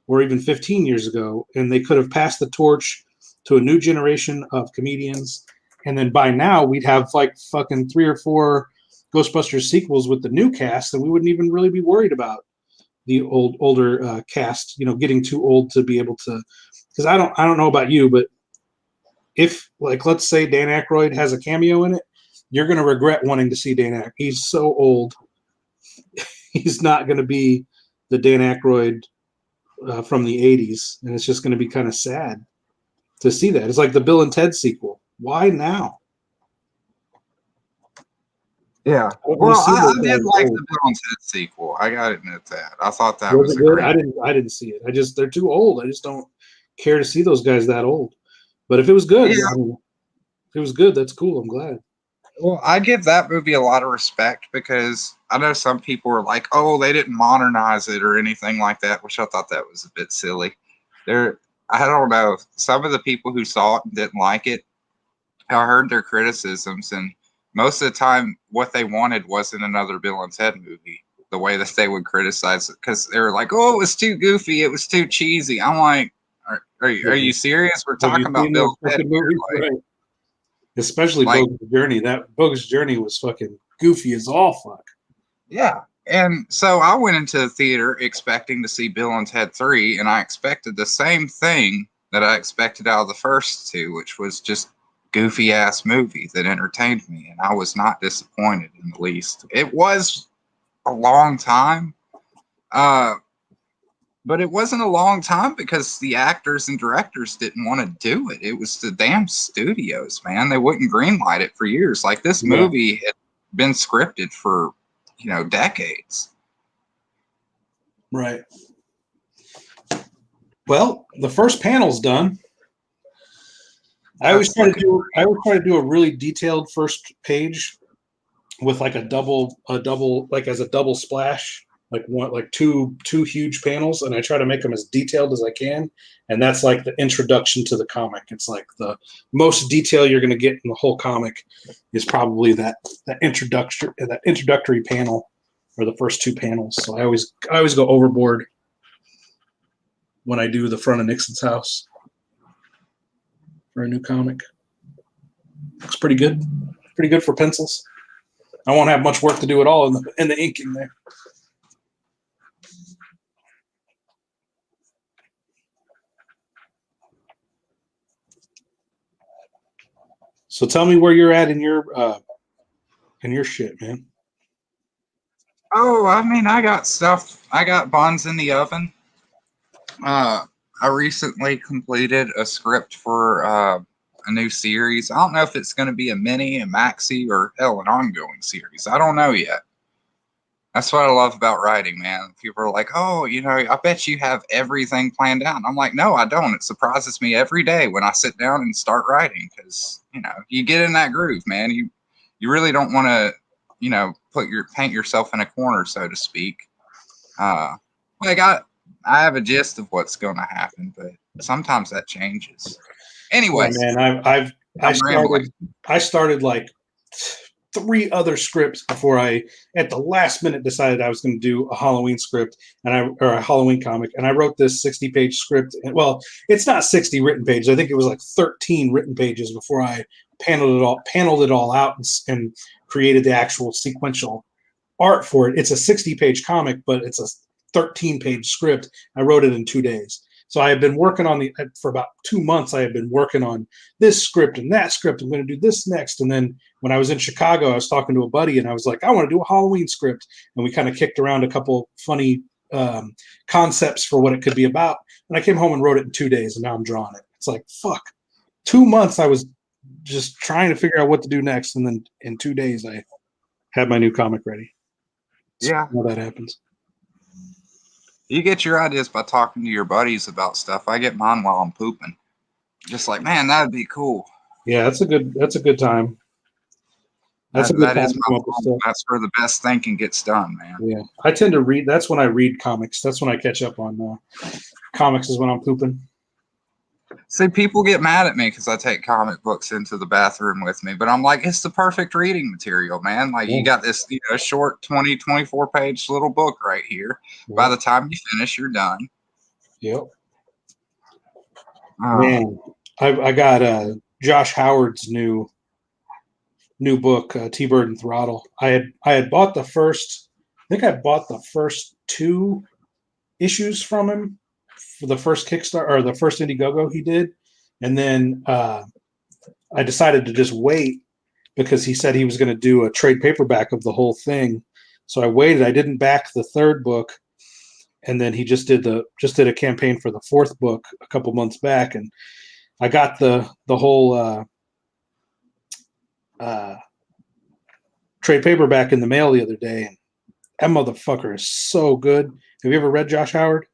or even 15 years ago. And they could have passed the torch to a new generation of comedians. And then by now, we'd have like fucking 3 or 4 Ghostbusters sequels with the new cast, and we wouldn't even really be worried about the older cast, getting too old to be able to. Because I don't know about you, but if like let's say Dan Aykroyd has a cameo in it, you're going to regret wanting to see Dan Aykroyd. He's so old. He's not going to be the Dan Aykroyd from the 80s. And it's just going to be kind of sad to see that. It's like the Bill and Ted sequel. Why now? Yeah. Well, I did like the Bill and Ted sequel. I gotta admit that. I thought that was it a good? great. I didn't see it. They're too old. I just don't care to see those guys that old. But if it was good, Yeah. I mean, if it was good, that's cool. I'm glad. Well, I give that movie a lot of respect because I know some people are like, "Oh, they didn't modernize it or anything like that," which I thought that was a bit silly. I don't know. Some of the people who saw it and didn't like it, I heard their criticisms, and most of the time, what they wanted wasn't another Bill and Ted movie. The way that they would criticize it, because they were like, "Oh, it was too goofy. It was too cheesy." I'm like, "Are you serious? We're Have you talking about seen those Bill and Ted fucking here." movies? Like, Right. Especially like Bogus Journey. That Bogus Journey was fucking goofy as all fuck. yeah. And so I went into the theater expecting to see Bill and Ted 3, and I expected the same thing that I expected out of the first two, which was just goofy ass movie that entertained me. And I was not disappointed in the least. It was a long time, uh, but it wasn't a long time because the actors and directors didn't want to do it. It was the damn studios, man. They wouldn't greenlight it for years. Like this Yeah. movie had been scripted for, decades. Right. Well, the first panel's done. I always try to do a really detailed first page with like a double like as a double splash, like two huge panels, and I try to make them as detailed as I can. And that's like the introduction to the comic. It's like the most detail you're going to get in the whole comic is probably that introductory panel or the first two panels. So I always go overboard when I do the front of Nixon's house for a new comic. Looks pretty good. Pretty good for pencils. I won't have much work to do at all in the inking there. So tell me where you're at in your shit, man. Oh, I mean, I got stuff. I got bonds in the oven. I recently completed a script for a new series. I don't know if it's going to be a mini, a maxi, or hell, an ongoing series. I don't know yet. That's what I love about writing, man. People are like, oh, I bet you have everything planned out. And I'm like, no, I don't. It surprises me every day when I sit down and start writing because, you get in that groove, man. You really don't want to, paint yourself in a corner, so to speak. I have a gist of what's going to happen, but sometimes that changes. Anyways, yeah, man, I started like 3 other scripts before I, at the last minute, decided I was going to do a Halloween script or a Halloween comic. And I wrote this 60-page script. Well, it's not 60 written pages. I think it was like 13 written pages before I paneled it all out and created the actual sequential art for it. It's a 60-page comic, but it's a 13-page script. I wrote it in 2 days. So I have been working for about 2 months. I have been working on this script and that script. I'm going to do this next. And then when I was in Chicago, I was talking to a buddy and I was like, I want to do a Halloween script. And we kind of kicked around a couple funny concepts for what it could be about. And I came home and wrote it in 2 days and now I'm drawing it. It's like, fuck. 2 months I was just trying to figure out what to do next. And then in 2 days I had my new comic ready. So yeah. how that happens. You get your ideas by talking to your buddies about stuff. I get mine while I'm pooping. Just like, man, that'd be cool. Yeah, that's a good time. That's that is my fault. That's where the best thinking gets done, man. Yeah, I tend to read. That's when I read comics. That's when I catch up on comics. Is when I'm pooping. See, people get mad at me because I take comic books into the bathroom with me, but I'm like, it's the perfect reading material, man. Like, you got this short 20, 24-page little book right here. Yeah. By the time you finish, you're done. Yep. Man, I got Josh Howard's new book, T-Bird and Throttle. I had bought the first. I think I bought the first 2 issues from him for the first Kickstarter or the first Indiegogo he did, and then I decided to just wait because he said he was going to do a trade paperback of the whole thing. So I waited. I didn't back the 3rd book, and then he just did a campaign for the 4th book a couple months back, and I got the whole trade paperback in the mail the other day, and that motherfucker is so good. Have you ever read Josh Howard?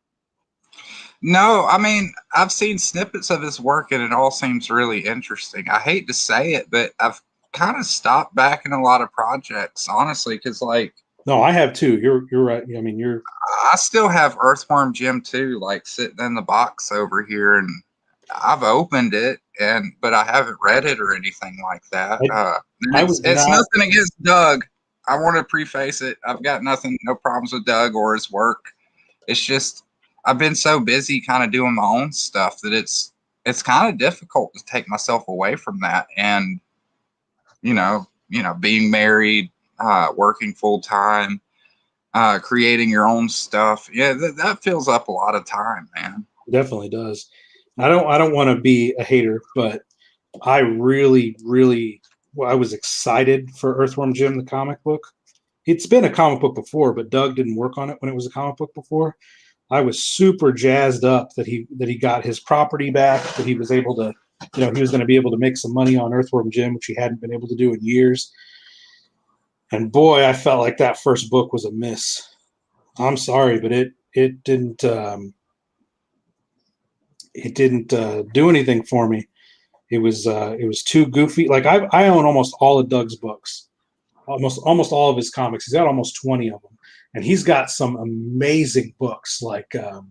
No, I mean, I've seen snippets of his work and it all seems really interesting. I hate to say it, but I've kind of stopped backing a lot of projects, honestly, because no, I have too. You're right. I mean, I still have Earthworm Jim 2, like sitting in the box over here, and I've opened it, but I haven't read it or anything like that. It's nothing against Doug. I want to preface it. I've got no problems with Doug or his work. It's just I've been so busy kind of doing my own stuff that it's kind of difficult to take myself away from that. And, being married, working full time, creating your own stuff. Yeah, that fills up a lot of time, man. It definitely does. I don't want to be a hater, but I really, really, I was excited for Earthworm Jim, the comic book. It's been a comic book before, but Doug didn't work on it when it was a comic book before. I was super jazzed up that he got his property back, that he was able to, he was going to be able to make some money on Earthworm Jim, which he hadn't been able to do in years. And boy, I felt like that first book was a miss. I'm sorry, but it didn't do anything for me. It was too goofy. Like I own almost all of Doug's books, almost all of his comics. He's got almost 20 of them, and he's got some amazing books like Earthboy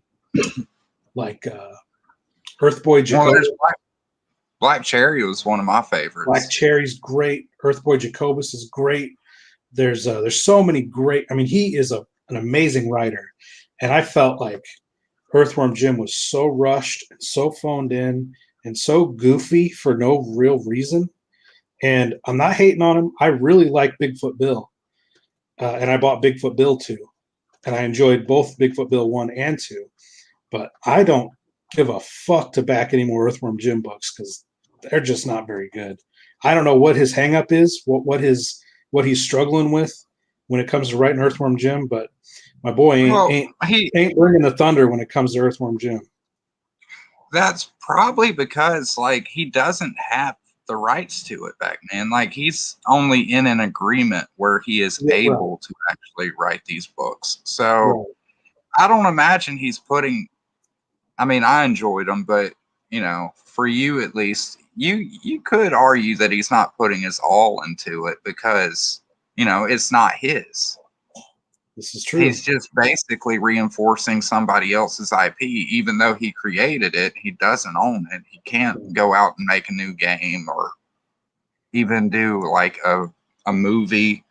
Well, Jacoby. there's Black Cherry was one of my favorites. Black Cherry's great. Earthboy Jacobus is great. There's so many great. I mean, he is an amazing writer, and I felt like Earthworm Jim was so rushed and so phoned in and so goofy for no real reason. And I'm not hating on him. I really like Bigfoot Bill, and I bought Bigfoot Bill 2, and I enjoyed both Bigfoot Bill 1 and 2. But I don't give a fuck to back any more Earthworm Jim books because they're just not very good. I don't know what his hangup is, what he's struggling with when it comes to writing Earthworm Jim, but my boy ain't bringing the thunder when it comes to Earthworm Jim. That's probably because like he doesn't have the rights to it back then. Like he's only in an agreement where he is able to actually write these books. So I don't imagine he's putting. I mean, I enjoyed them, but you know, for you at least, you could argue that he's not putting his all into it because you know it's not his. This is true. He's just basically reinforcing somebody else's IP, even though he created it. He doesn't own it. He can't go out and make a new game or even do like a movie.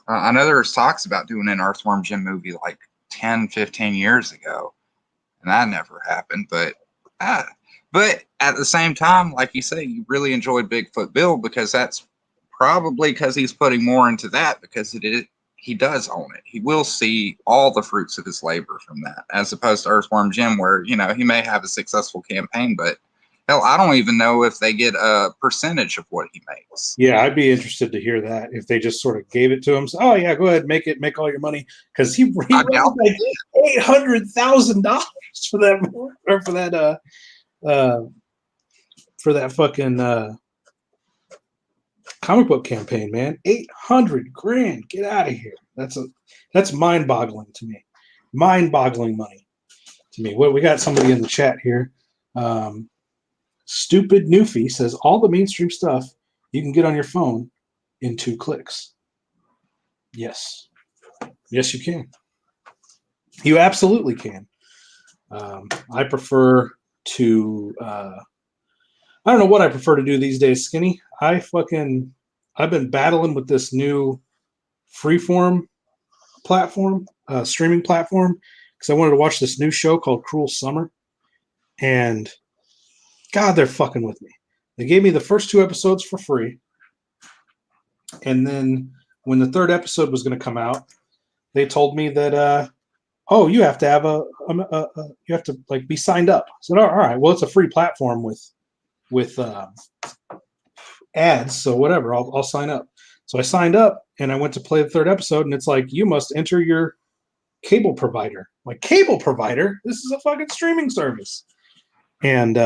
I know there was talks about doing an Earthworm Jim movie like 10, 15 years ago, and that never happened. But at the same time, like you say, you really enjoyed Bigfoot Bill because that's probably because he's putting more into that because he does own it. He will see all the fruits of his labor from that, as opposed to Earthworm Jim, where, you know, he may have a successful campaign, but hell, I don't even know if they get a percentage of what he makes. Yeah, I'd be interested to hear that if they just sort of gave it to him. So, oh yeah, go ahead, make all your money because he raised like $800,000 for that or for that fucking comic book campaign, man. 800 grand. Get out of here. That's mind-boggling to me. Mind-boggling money to me. Well, we got somebody in the chat here. Stupid Newfie says all the mainstream stuff you can get on your phone in 2 clicks. Yes. Yes, you can. You absolutely can. I prefer to I don't know what I prefer to do these days, Skinny. I've been battling with this new freeform platform, streaming platform, because I wanted to watch this new show called Cruel Summer. And God, they're fucking with me. They gave me the first 2 episodes for free. And then when the 3rd episode was going to come out, they told me that, you have to have you have to like be signed up. I said, all right, well, it's a free platform with ads, so whatever, I'll sign up. So I signed up and I went to play the 3rd episode, and it's like, you must enter your cable provider. I'm like, cable provider? This is a fucking streaming service. And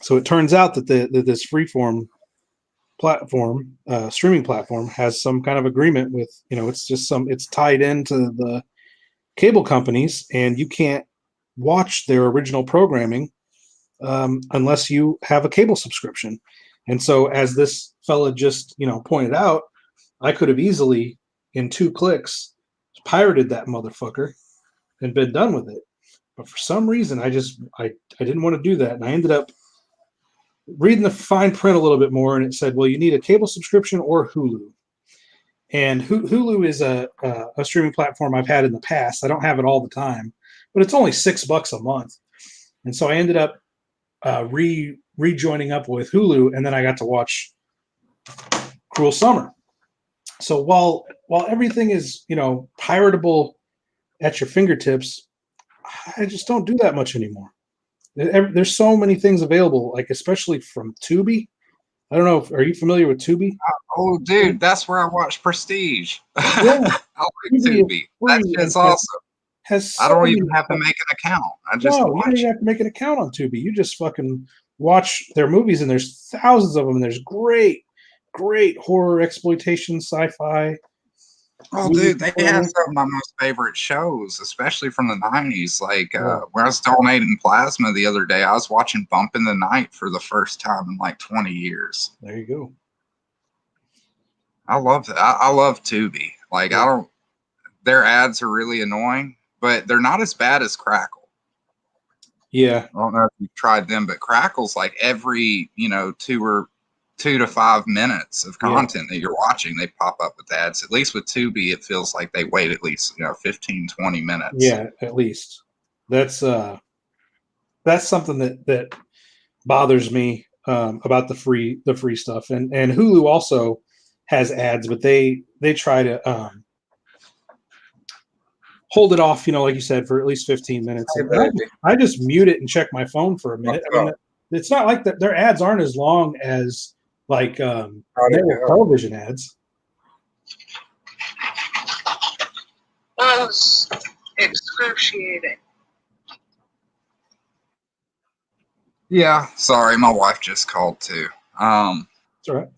so it turns out that this freeform platform, streaming platform, has some kind of agreement with, you know, it's tied into the cable companies, and you can't watch their original programming unless you have a cable subscription. And so, as this fella just, you know, pointed out, I could have easily, in 2 clicks, pirated that motherfucker and been done with it. But for some reason, I didn't want to do that, and I ended up reading the fine print a little bit more, and it said, well, you need a cable subscription or Hulu. And Hulu is a streaming platform I've had in the past. I don't have it all the time, but it's only $6 a month. And so I ended up rejoining up with Hulu, and then I got to watch Cruel Summer. So while everything is, you know, piratable at your fingertips, I just don't do that much anymore. There's so many things available, like especially from Tubi. I don't know. Are you familiar with Tubi? Oh, dude, that's where I watch Prestige. Yeah, I like Tubi. That shit's awesome. I don't even have to make an account. I just watch. You don't even have to make an account on Tubi. You just fucking watch their movies, and there's thousands of them. And there's great horror, exploitation, sci-fi. Oh, Movie dude, they have performer. some of my most favorite shows, especially from the 90s. Like Yeah, when I was donating plasma the other day, I was watching Bump in the Night for the first time in like 20 years. there you go. I love that. I love Tubi. Like, Yeah. I don't, their ads are really annoying, but they're not as bad as Crackle. Yeah. I don't know if you've tried them, but Crackle's like every, 2 to 5 minutes of Yeah. content that you're watching, they pop up with ads. At least with Tubi, it feels like they wait at least, 15, 20 minutes. Yeah. At least that's something that bothers me about the free stuff. And Hulu also has ads, but they try to hold it off, like you said, for at least 15 minutes. Hey, And baby. I just mute it and check my phone for a minute. What's I mean, up? it's not like that. Their ads aren't as long as like How'd it network go? television ads. That was excruciating. Yeah, sorry, my wife just called too. That's all right.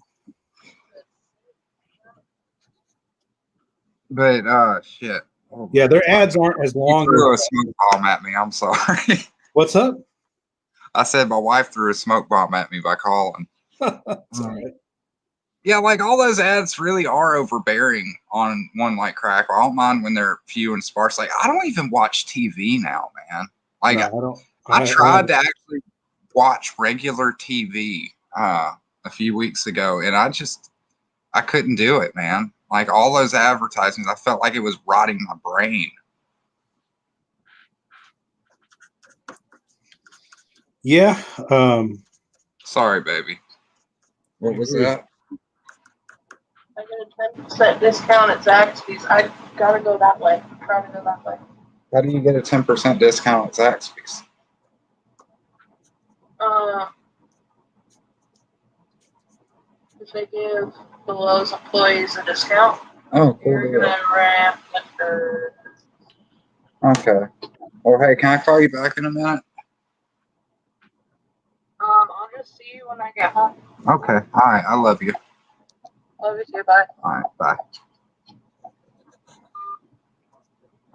But shit. Oh, Yeah, their my- ads aren't as You long threw a as smoke bomb at me. I'm sorry. what's up? I said my wife threw a smoke bomb at me by calling. It's all right. Yeah, like all those ads really are overbearing on one like Crackle. I don't mind when they're few and sparse. Like I don't even watch TV now, man. Like No, I don't. I tried to actually watch regular TV a few weeks ago, and I couldn't do it, man. Like all those advertisements, I felt like it was rotting my brain. Yeah. Sorry, baby. What was that? I get a 10% discount at Zaxby's. I gotta go that way. I'm trying to go that way. How do you get a 10% discount at Zaxby's? If they give the Lowe's employees a discount, Oh, cool. you're gonna ramp or Okay. Well, hey, can I call you back in a minute? I'll just see you when I get home. Okay. All right. I love you. Love you too. Bye. All right. Bye.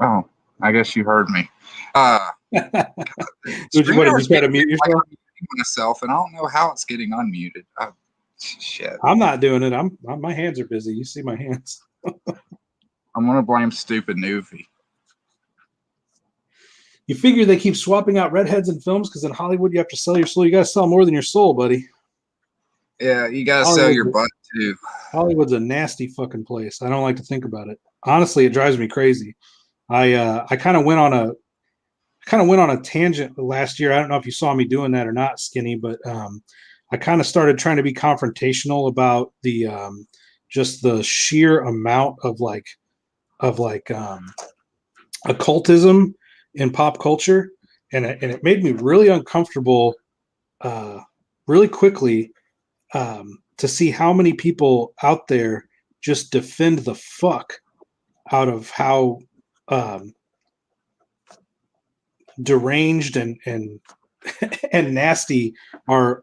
Oh, I guess you heard me. Did you want to just try to mute yourself? Myself, and I don't know how it's getting unmuted. Shit. I'm not doing it. My hands are busy. You see my hands. I'm gonna blame stupid Nuvi. You figure they keep swapping out redheads in films because in Hollywood you have to sell your soul. You got to sell more than your soul, buddy. Yeah, you gotta sell your butt too. Hollywood's a nasty fucking place. I don't like to think about it. Honestly, it drives me crazy. I kind of went on a tangent last year. I don't know if you saw me doing that or not, Skinny, but I kind of started trying to be confrontational about the just the sheer amount of occultism in pop culture, and it made me really uncomfortable really quickly to see how many people out there just defend the fuck out of how deranged and and nasty our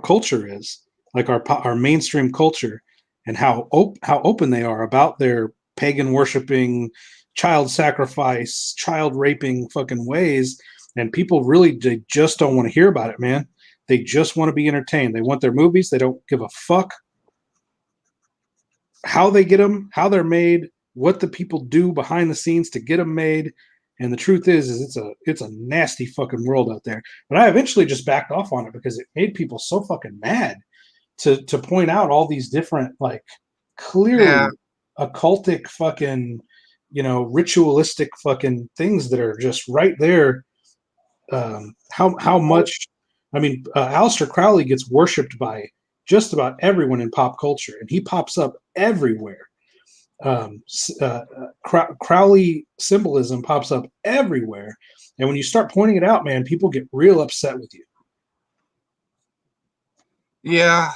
culture is, like our mainstream culture, and how open they are about their pagan worshiping, child sacrifice, child raping fucking ways. And people really, they just don't want to hear about it, man. They just want to be entertained. They want their movies. They don't give a fuck how they get them, how they're made, what the people do behind the scenes to get them made. And the truth is it's a nasty fucking world out there. But I eventually just backed off on it because it made people so fucking mad to point out all these different, like, clearly occultic fucking, ritualistic fucking things that are just right there. How much? I mean, Aleister Crowley gets worshipped by just about everyone in pop culture, and he pops up everywhere. Crowley symbolism pops up everywhere, and when you start pointing it out, man, people get real upset with you. Yeah.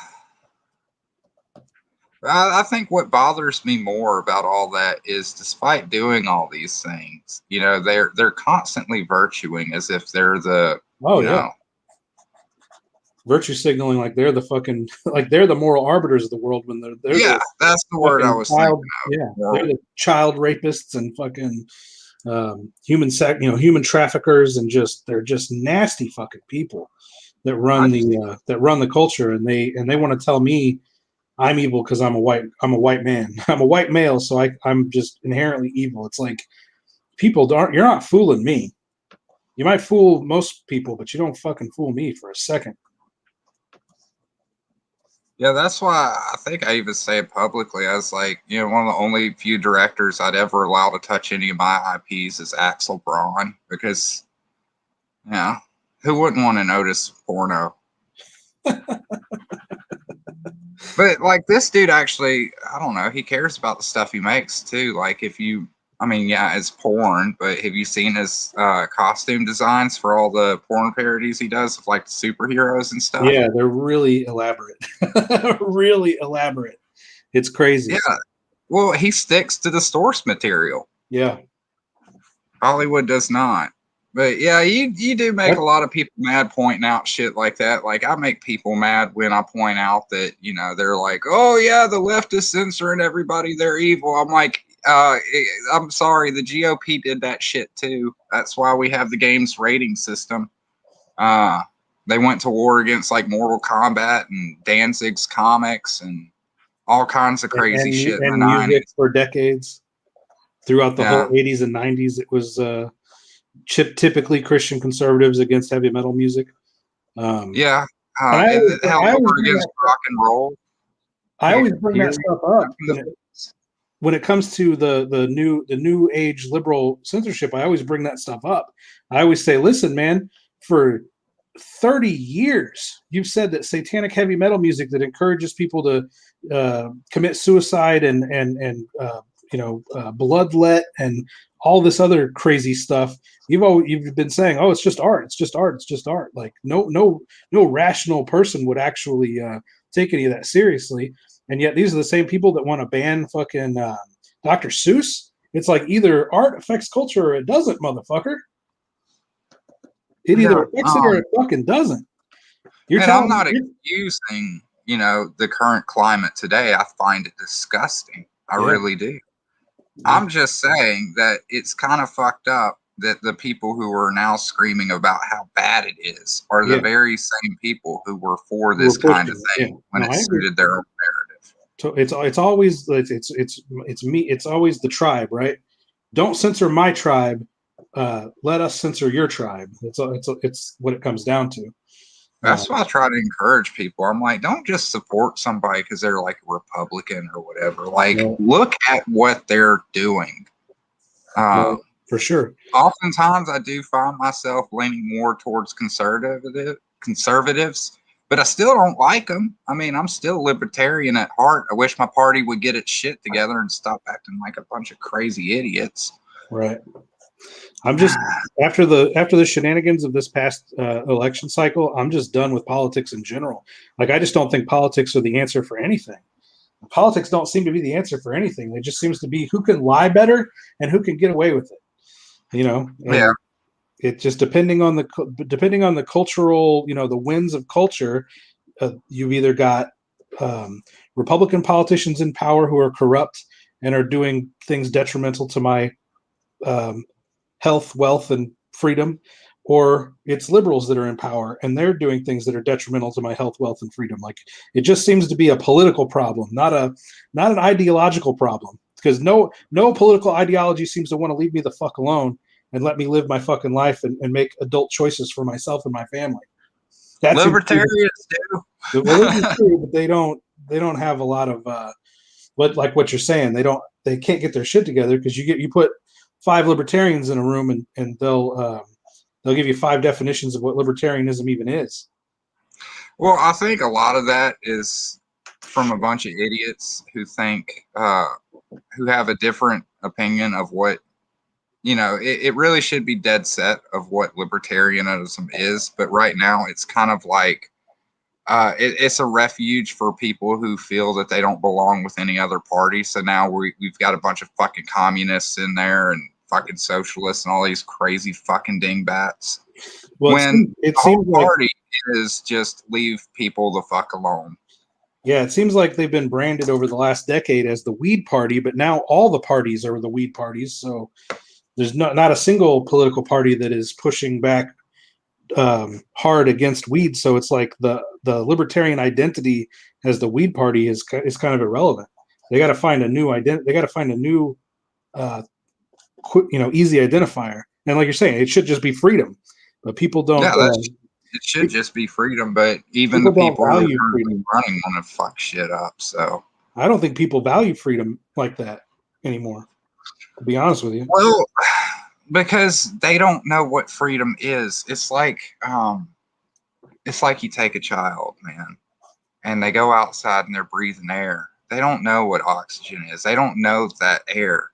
I think what bothers me more about all that is, despite doing all these things, they're constantly virtuing as if they're the, Oh yeah. virtue signaling like they're the fucking like they're the moral arbiters of the world when they're Yeah, that's the word I fucking was thinking child, of. yeah, Moral. they're the child rapists and fucking human traffickers, and they're just nasty fucking people that run the culture, and they want to tell me I'm evil because I'm a white man. I'm a white male, so I'm just inherently evil. It's like you're not fooling me. You might fool most people, but you don't fucking fool me for a second. Yeah, that's why I think I even say it publicly. I was like, one of the only few directors I'd ever allow to touch any of my IPs is Axel Braun, because, who wouldn't want to notice porno? But like this dude actually, I don't know, he cares about the stuff he makes too. Like it's porn, but have you seen his costume designs for all the porn parodies he does of like superheroes and stuff? Yeah, they're really elaborate. Really elaborate. It's crazy. Yeah. Well, he sticks to the source material. Yeah. Hollywood does not. But yeah, you do make a lot of people mad pointing out shit like that. Like I make people mad when I point out that, they're like, oh yeah, the left is censoring everybody, they're evil. I'm like, I'm sorry, the GOP did that shit too. That's why we have the game's rating system. They went to war against like Mortal Kombat and Danzig's comics and all kinds of crazy shit in the 90s. Music for decades. Throughout the whole 80s and 90s, it was typically Christian conservatives against heavy metal music. Against rock and roll. I always bring that stuff up when it comes to the new age liberal censorship. I always bring that stuff up. I always say, listen, man, for 30 years, you've said that satanic heavy metal music that encourages people to commit suicide and bloodlet and all this other crazy stuff. You've been saying, oh, it's just art. It's just art. It's just art. Like no rational person would actually take any of that seriously. And yet these are the same people that want to ban fucking Dr. Seuss. It's like either art affects culture or it doesn't, motherfucker. It either affects it or it fucking doesn't. I'm not excusing, the current climate today. I find it disgusting. I really do. I'm just saying that it's kind of fucked up that the people who are now screaming about how bad it is are the very same people who were for this kind of thing when it suited their own narrative. So it's always me. It's always the tribe, right? Don't censor my tribe. Let us censor your tribe. It's what it comes down to. That's why I try to encourage people. I'm like, don't just support somebody because they're like a Republican or whatever. Like, look at what they're doing. For sure. Oftentimes, I do find myself leaning more towards conservatives, but I still don't like them. I mean, I'm still libertarian at heart. I wish my party would get its shit together and stop acting like a bunch of crazy idiots. Right. I'm just after the shenanigans of this past election cycle, I'm just done with politics in general. Like I just don't think politics are the answer for anything. Politics don't seem to be the answer for anything. It just seems to be who can lie better and who can get away with it. And it just depending on the cultural, the winds of culture. You've either got Republican politicians in power who are corrupt and are doing things detrimental to my health, wealth, and freedom, or it's liberals that are in power and they're doing things that are detrimental to my health, wealth, and freedom. Like it just seems to be a political problem, not an ideological problem. Because no political ideology seems to want to leave me the fuck alone and let me live my fucking life and make adult choices for myself and my family. That's libertarians do. But they don't have a lot of what you're saying. They can't get their shit together because you put 5 libertarians in a room and they'll give you 5 definitions of what libertarianism even is. Well, I think a lot of that is from a bunch of idiots who think who have a different opinion of what it really should be dead set of what libertarianism is, but right now it's kind of like it's a refuge for people who feel that they don't belong with any other party. So now we've got a bunch of fucking communists in there and fucking socialists and all these crazy fucking dingbats. Well, it seems like party is just leave people the fuck alone. Yeah, it seems like they've been branded over the last decade as the weed party, but now all the parties are the weed parties. So there's not a single political party that is pushing back hard against weed. So it's like the libertarian identity as the weed party is kind of irrelevant. They got to find a new identity. They got to find a new, easy identifier. And like you're saying, it should just be freedom. But people don't. Yeah, it should just be freedom. But even the People don't people who are value currently freedom. running want to fuck shit up. So, I don't think people value freedom like that anymore. To be honest with you. well, because they don't know what freedom is. It's like you take a child, man, and they go outside and they're breathing air. They don't know what oxygen is. They don't know that air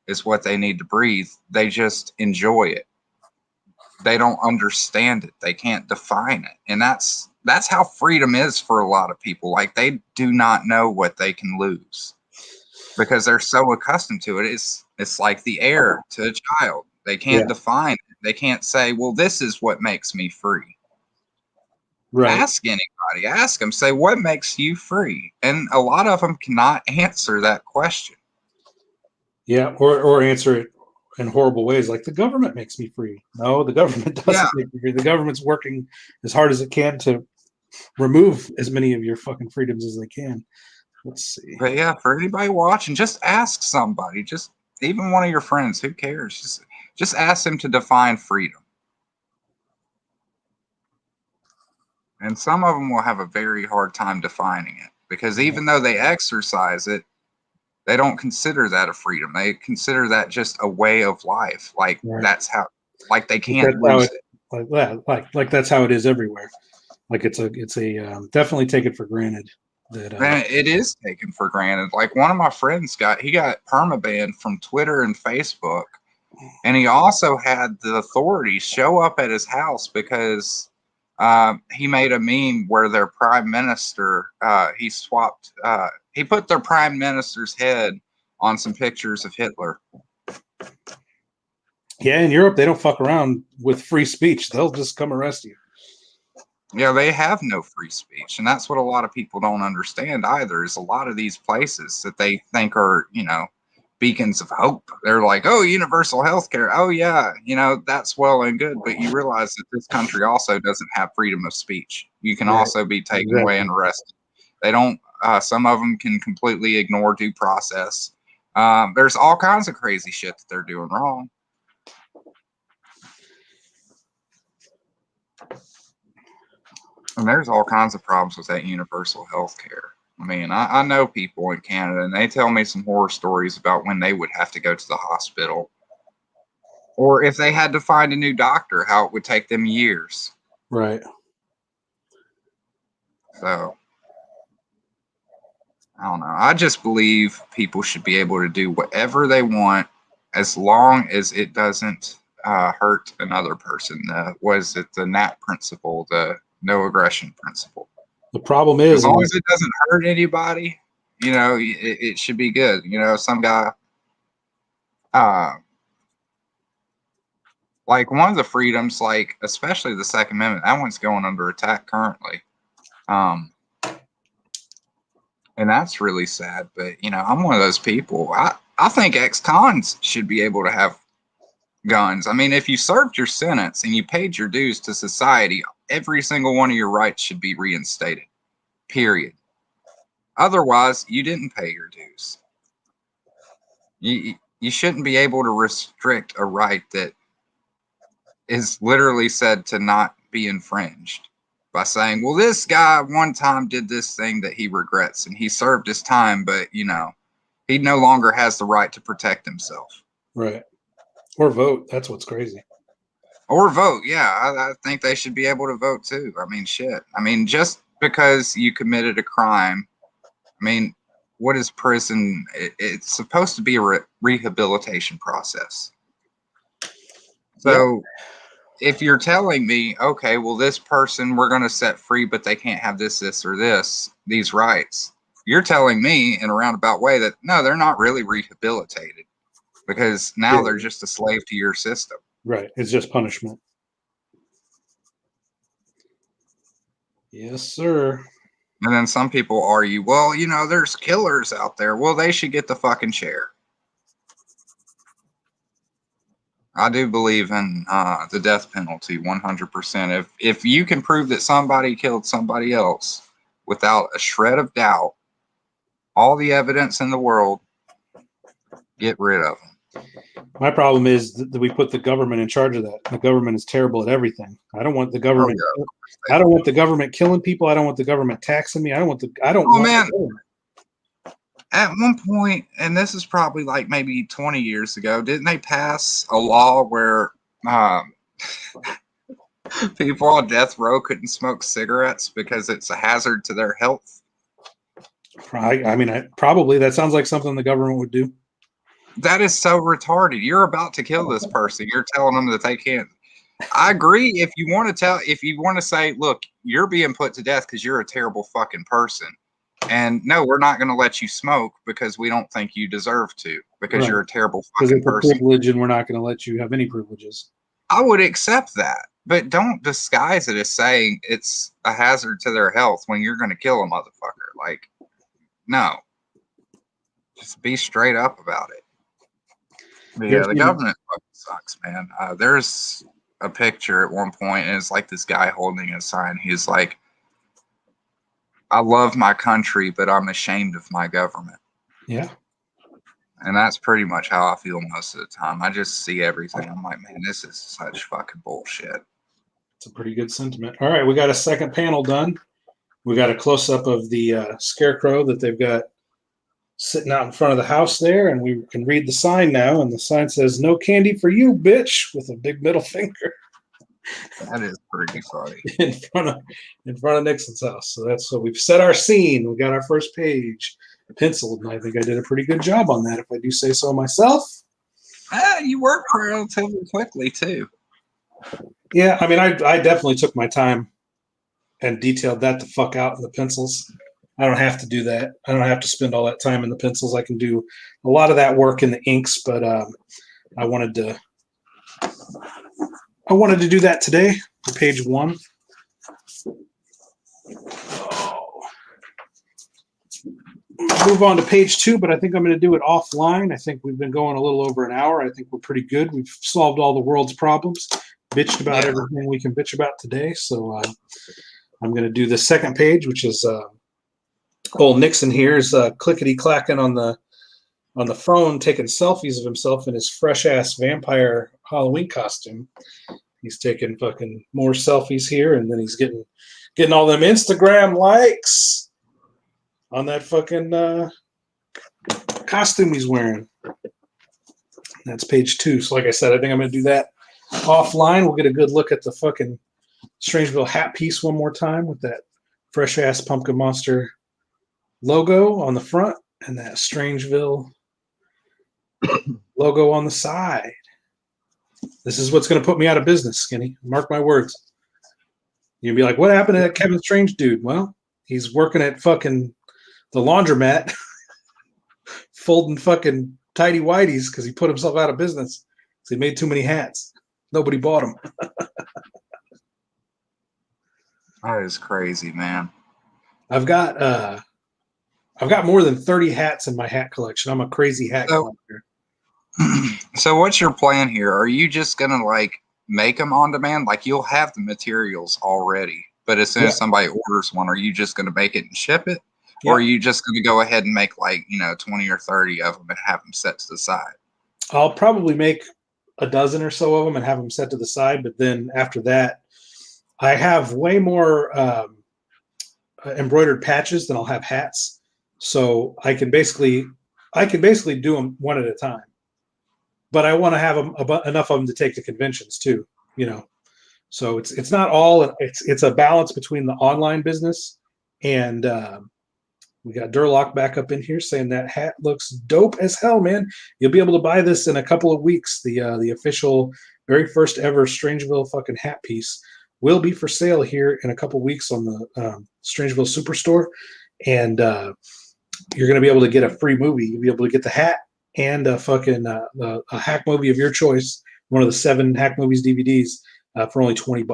is what they need to breathe. They just enjoy it. They don't understand it. They can't define it. And that's how freedom is for a lot of people. Like, they do not know what they can lose because they're so accustomed to it. It's like the air to a child. They can't define it. They can't say, well, this is what makes me free. Right. Ask anybody. Ask them. Say, what makes you free? And a lot of them cannot answer that question. Yeah, or answer it in horrible ways, like the government makes me free. No, the government doesn't make you free. The government's working as hard as it can to remove as many of your fucking freedoms as they can. Let's see. But yeah, for anybody watching, just ask somebody. Just even one of your friends. Who cares? Just ask them to define freedom. And some of them will have a very hard time defining it because even though they exercise it, they don't consider that a freedom. They consider that just a way of life. Like that's how, like they can't lose it. Like that's how it is everywhere. Like it's a definitely take it for granted. Man, it is taken for granted. Like one of my friends got permabanned from Twitter and Facebook, and he also had the authorities show up at his house because he made a meme where their prime minister he put their prime minister's head on some pictures of Hitler. Yeah, in Europe they don't fuck around with free speech. They'll just come arrest you. Yeah, they have no free speech, and that's what a lot of people don't understand either. Is a lot of these places that they think are, beacons of hope. They're like, oh, universal health care. Oh yeah, that's well and good, but you realize that this country also doesn't have freedom of speech. You can also be taken away and arrested. They don't. Some of them can completely ignore due process. There's all kinds of crazy shit that they're doing wrong. And there's all kinds of problems with that universal health care. I mean, I know people in Canada, and they tell me some horror stories about when they would have to go to the hospital. Or if they had to find a new doctor, how it would take them years. Right. So, I don't know. I just believe people should be able to do whatever they want as long as it doesn't hurt another person. Was it the NAP principle, the no aggression principle? The problem is, as long as it doesn't hurt anybody, it should be good. Some guy, like one of the freedoms, like especially the Second Amendment, that one's going under attack currently. And that's really sad. But I'm one of those people. I think ex-cons should be able to have guns. I mean, if you served your sentence and you paid your dues to society, every single one of your rights should be reinstated. Period. Otherwise, you didn't pay your dues. You shouldn't be able to restrict a right that is literally said to not be infringed by saying, well, this guy one time did this thing that he regrets and he served his time, but he no longer has the right to protect himself. Right. Or vote. That's what's crazy. Or vote. Yeah, I think they should be able to vote too. I mean, shit. I mean, just because you committed a crime, I mean, what is prison? It's supposed to be a rehabilitation process. So if you're telling me, okay, well, this person we're going to set free, but they can't have this, or these rights, you're telling me in a roundabout way that no, they're not really rehabilitated because now they're just a slave to your system. Right. It's just punishment. Yes, sir. And then some people argue, well, you know, there's killers out there. Well, they should get the fucking chair. I do believe in the death penalty 100%. If you can prove that somebody killed somebody else without a shred of doubt, all the evidence in the world, get rid of them. My problem is that we put the government in charge of that. The government is terrible at everything. I don't want the government. Oh, I don't want the government killing people. I don't want the government taxing me. I don't want the man. government. At one point, and this is probably like maybe 20 years ago, didn't they pass a law where people on death row couldn't smoke cigarettes because it's a hazard to their health? I mean, probably that sounds like something the government would do. That is so retarded. You're about to kill this person. You're telling them that they can't. I agree. If you want to say, look, you're being put to death because you're a terrible fucking person. And no, we're not going to let you smoke because we don't think you deserve to, because Right. You're a terrible Because fucking it's a person. privilege, and we're not going to let you have any privileges. I would accept that, but don't disguise it as saying it's a hazard to their health when you're going to kill a motherfucker. Like, no. Just be straight up about it. But yeah, the government fucking sucks, man. There's a picture at one point, and it's like this guy holding a sign. He's like, I love my country, but I'm ashamed of my government. Yeah. And that's pretty much how I feel most of the time. I just see everything. I'm like, man, this is such fucking bullshit. It's a pretty good sentiment. All right, we got a second panel done. We got a close-up of the scarecrow that they've got sitting out in front of the house there, and we can read the sign now, and the sign says, "No candy for you, bitch," with a big middle finger. That is pretty funny. in front of Nixon's house. So that's what we've set our scene. We got our first page penciled, and I think I did a pretty good job on that, if I do say so myself. You worked relatively quickly too. Yeah, I mean, I definitely took my time and detailed that the fuck out in the pencils. I don't have to do that. I don't have to spend all that time in the pencils. I can do a lot of that work in the inks, but I wanted to do that today for page 1. Move on to page 2, but I think I'm going to do it offline. I think we've been going a little over an hour. I think we're pretty good. We've solved all the world's problems, bitched about everything we can bitch about today. So I'm going to do the second page, which is old Nixon here is clickety-clacking on the phone, taking selfies of himself in his fresh-ass vampire Halloween costume. He's taking fucking more selfies here, and then he's getting all them Instagram likes on that fucking costume he's wearing. That's page 2. So like I said, I think I'm going to do that offline. We'll get a good look at the fucking Strangeville hat piece one more time with that fresh-ass Pumpkin Monster logo on the front and that Strangeville logo on the side. This is what's going to put me out of business, Skinny. Mark my words. You'll be like, what happened to that Kevin Strange dude? Well, he's working at fucking the laundromat folding fucking tidy whities because he put himself out of business because he made too many hats. Nobody bought them. That is crazy, man. I've got more than 30 hats in my hat collection. I'm a crazy hat collector. So what's your plan here? Are you just gonna like make them on demand? Like you'll have the materials already, but as soon as somebody orders one, are you just gonna make it and ship it? Yeah. Or are you just gonna go ahead and make 20 or 30 of them and have them set to the side? I'll probably make a dozen or so of them and have them set to the side. But then after that, I have way more embroidered patches than I'll have hats. So I can basically do them one at a time. But I want to have them enough of them to take to conventions too, So it's not all. It's a balance between the online business and we got Durlock back up in here saying that hat looks dope as hell, man. You'll be able to buy this in a couple of weeks. The official, very first ever Strangeville fucking hat piece will be for sale here in a couple of weeks on the Strangeville Superstore, and you're going to be able to get a free movie. You'll be able to get the hat and a fucking a hack movie of your choice, one of the 7 hack movies DVDs for only $20.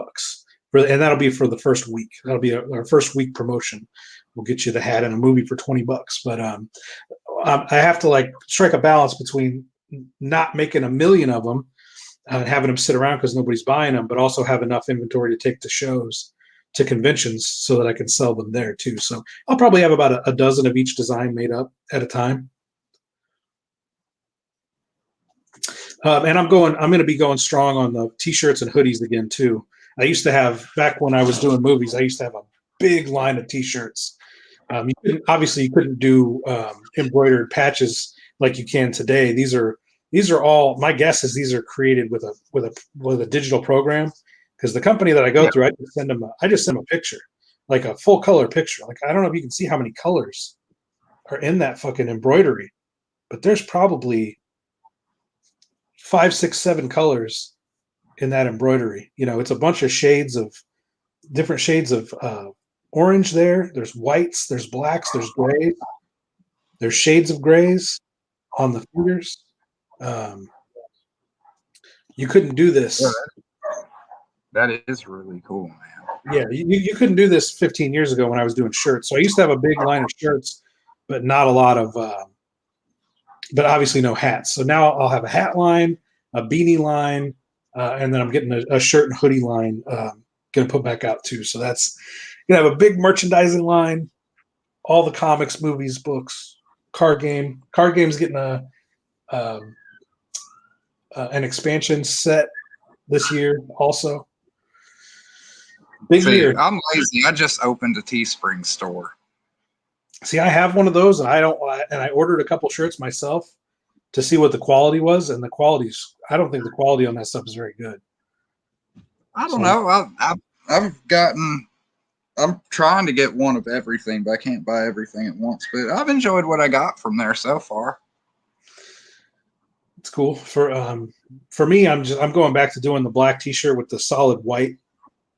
And that'll be for the first week. That'll be our first week promotion. We'll get you the hat and a movie for $20. But I have to like strike a balance between not making a million of them and having them sit around because nobody's buying them, but also have enough inventory to take to shows, to conventions, so that I can sell them there too. So I'll probably have about a dozen of each design made up at a time. And I'm going to be going strong on the t-shirts and hoodies again too. I used to have, back when I was doing movies, I used to have a big line of t-shirts. You couldn't do embroidered patches like you can today. These are all, my guess is these are created with a digital program, because the company that I go through, I just send them a picture, like a full color picture. Like, I don't know if you can see how many colors are in that fucking embroidery, but there's probably 5, 6, 7 colors in that embroidery. You know, it's a bunch of different shades of orange there. There's whites, there's blacks, there's grays, there's shades of grays on the fingers. You couldn't do this. That is really cool, man. Yeah, you couldn't do this 15 years ago when I was doing shirts. So I used to have a big line of shirts, but not a lot of, but obviously no hats. So now I'll have a hat line, a beanie line, and then I'm getting a shirt and hoodie line going to put back out too. So that's going to have a big merchandising line, all the comics, movies, books, card game. Card game's getting an expansion set this year also. Big year. I'm lazy. I just opened a Teespring store. See, I have one of those, and I ordered a couple shirts myself to see what the quality was, and I don't think the quality on that stuff is very good. I don't know. I'm trying to get one of everything, but I can't buy everything at once. But I've enjoyed what I got from there so far. It's cool. For me, I'm going back to doing the black T-shirt with the solid white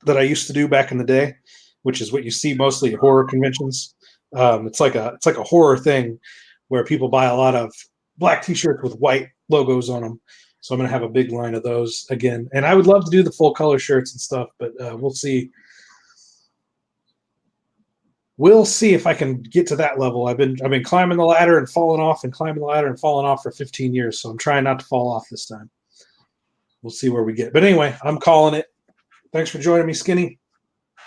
that I used to do back in the day, which is what you see mostly at horror conventions. It's like a horror thing where people buy a lot of black T-shirts with white logos on them. So I'm going to have a big line of those again. And I would love to do the full color shirts and stuff, but we'll see. We'll see if I can get to that level. I've been climbing the ladder and falling off and climbing the ladder and falling off for 15 years. So I'm trying not to fall off this time. We'll see where we get. But anyway, I'm calling it. Thanks for joining me, Skinny.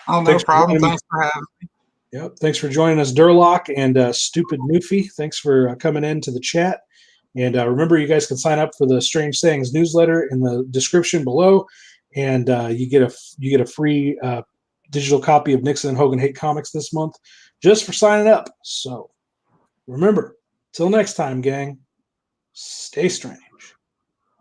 Oh, no problem. Thanks for having me. Yep. Thanks for joining us, Durlock and Stupid Newfie. Thanks for coming into the chat. And remember, you guys can sign up for the Strange Sayings newsletter in the description below, and you get a free digital copy of Nixon and Hogan Hate Comics this month just for signing up. So remember, till next time, gang, stay strange.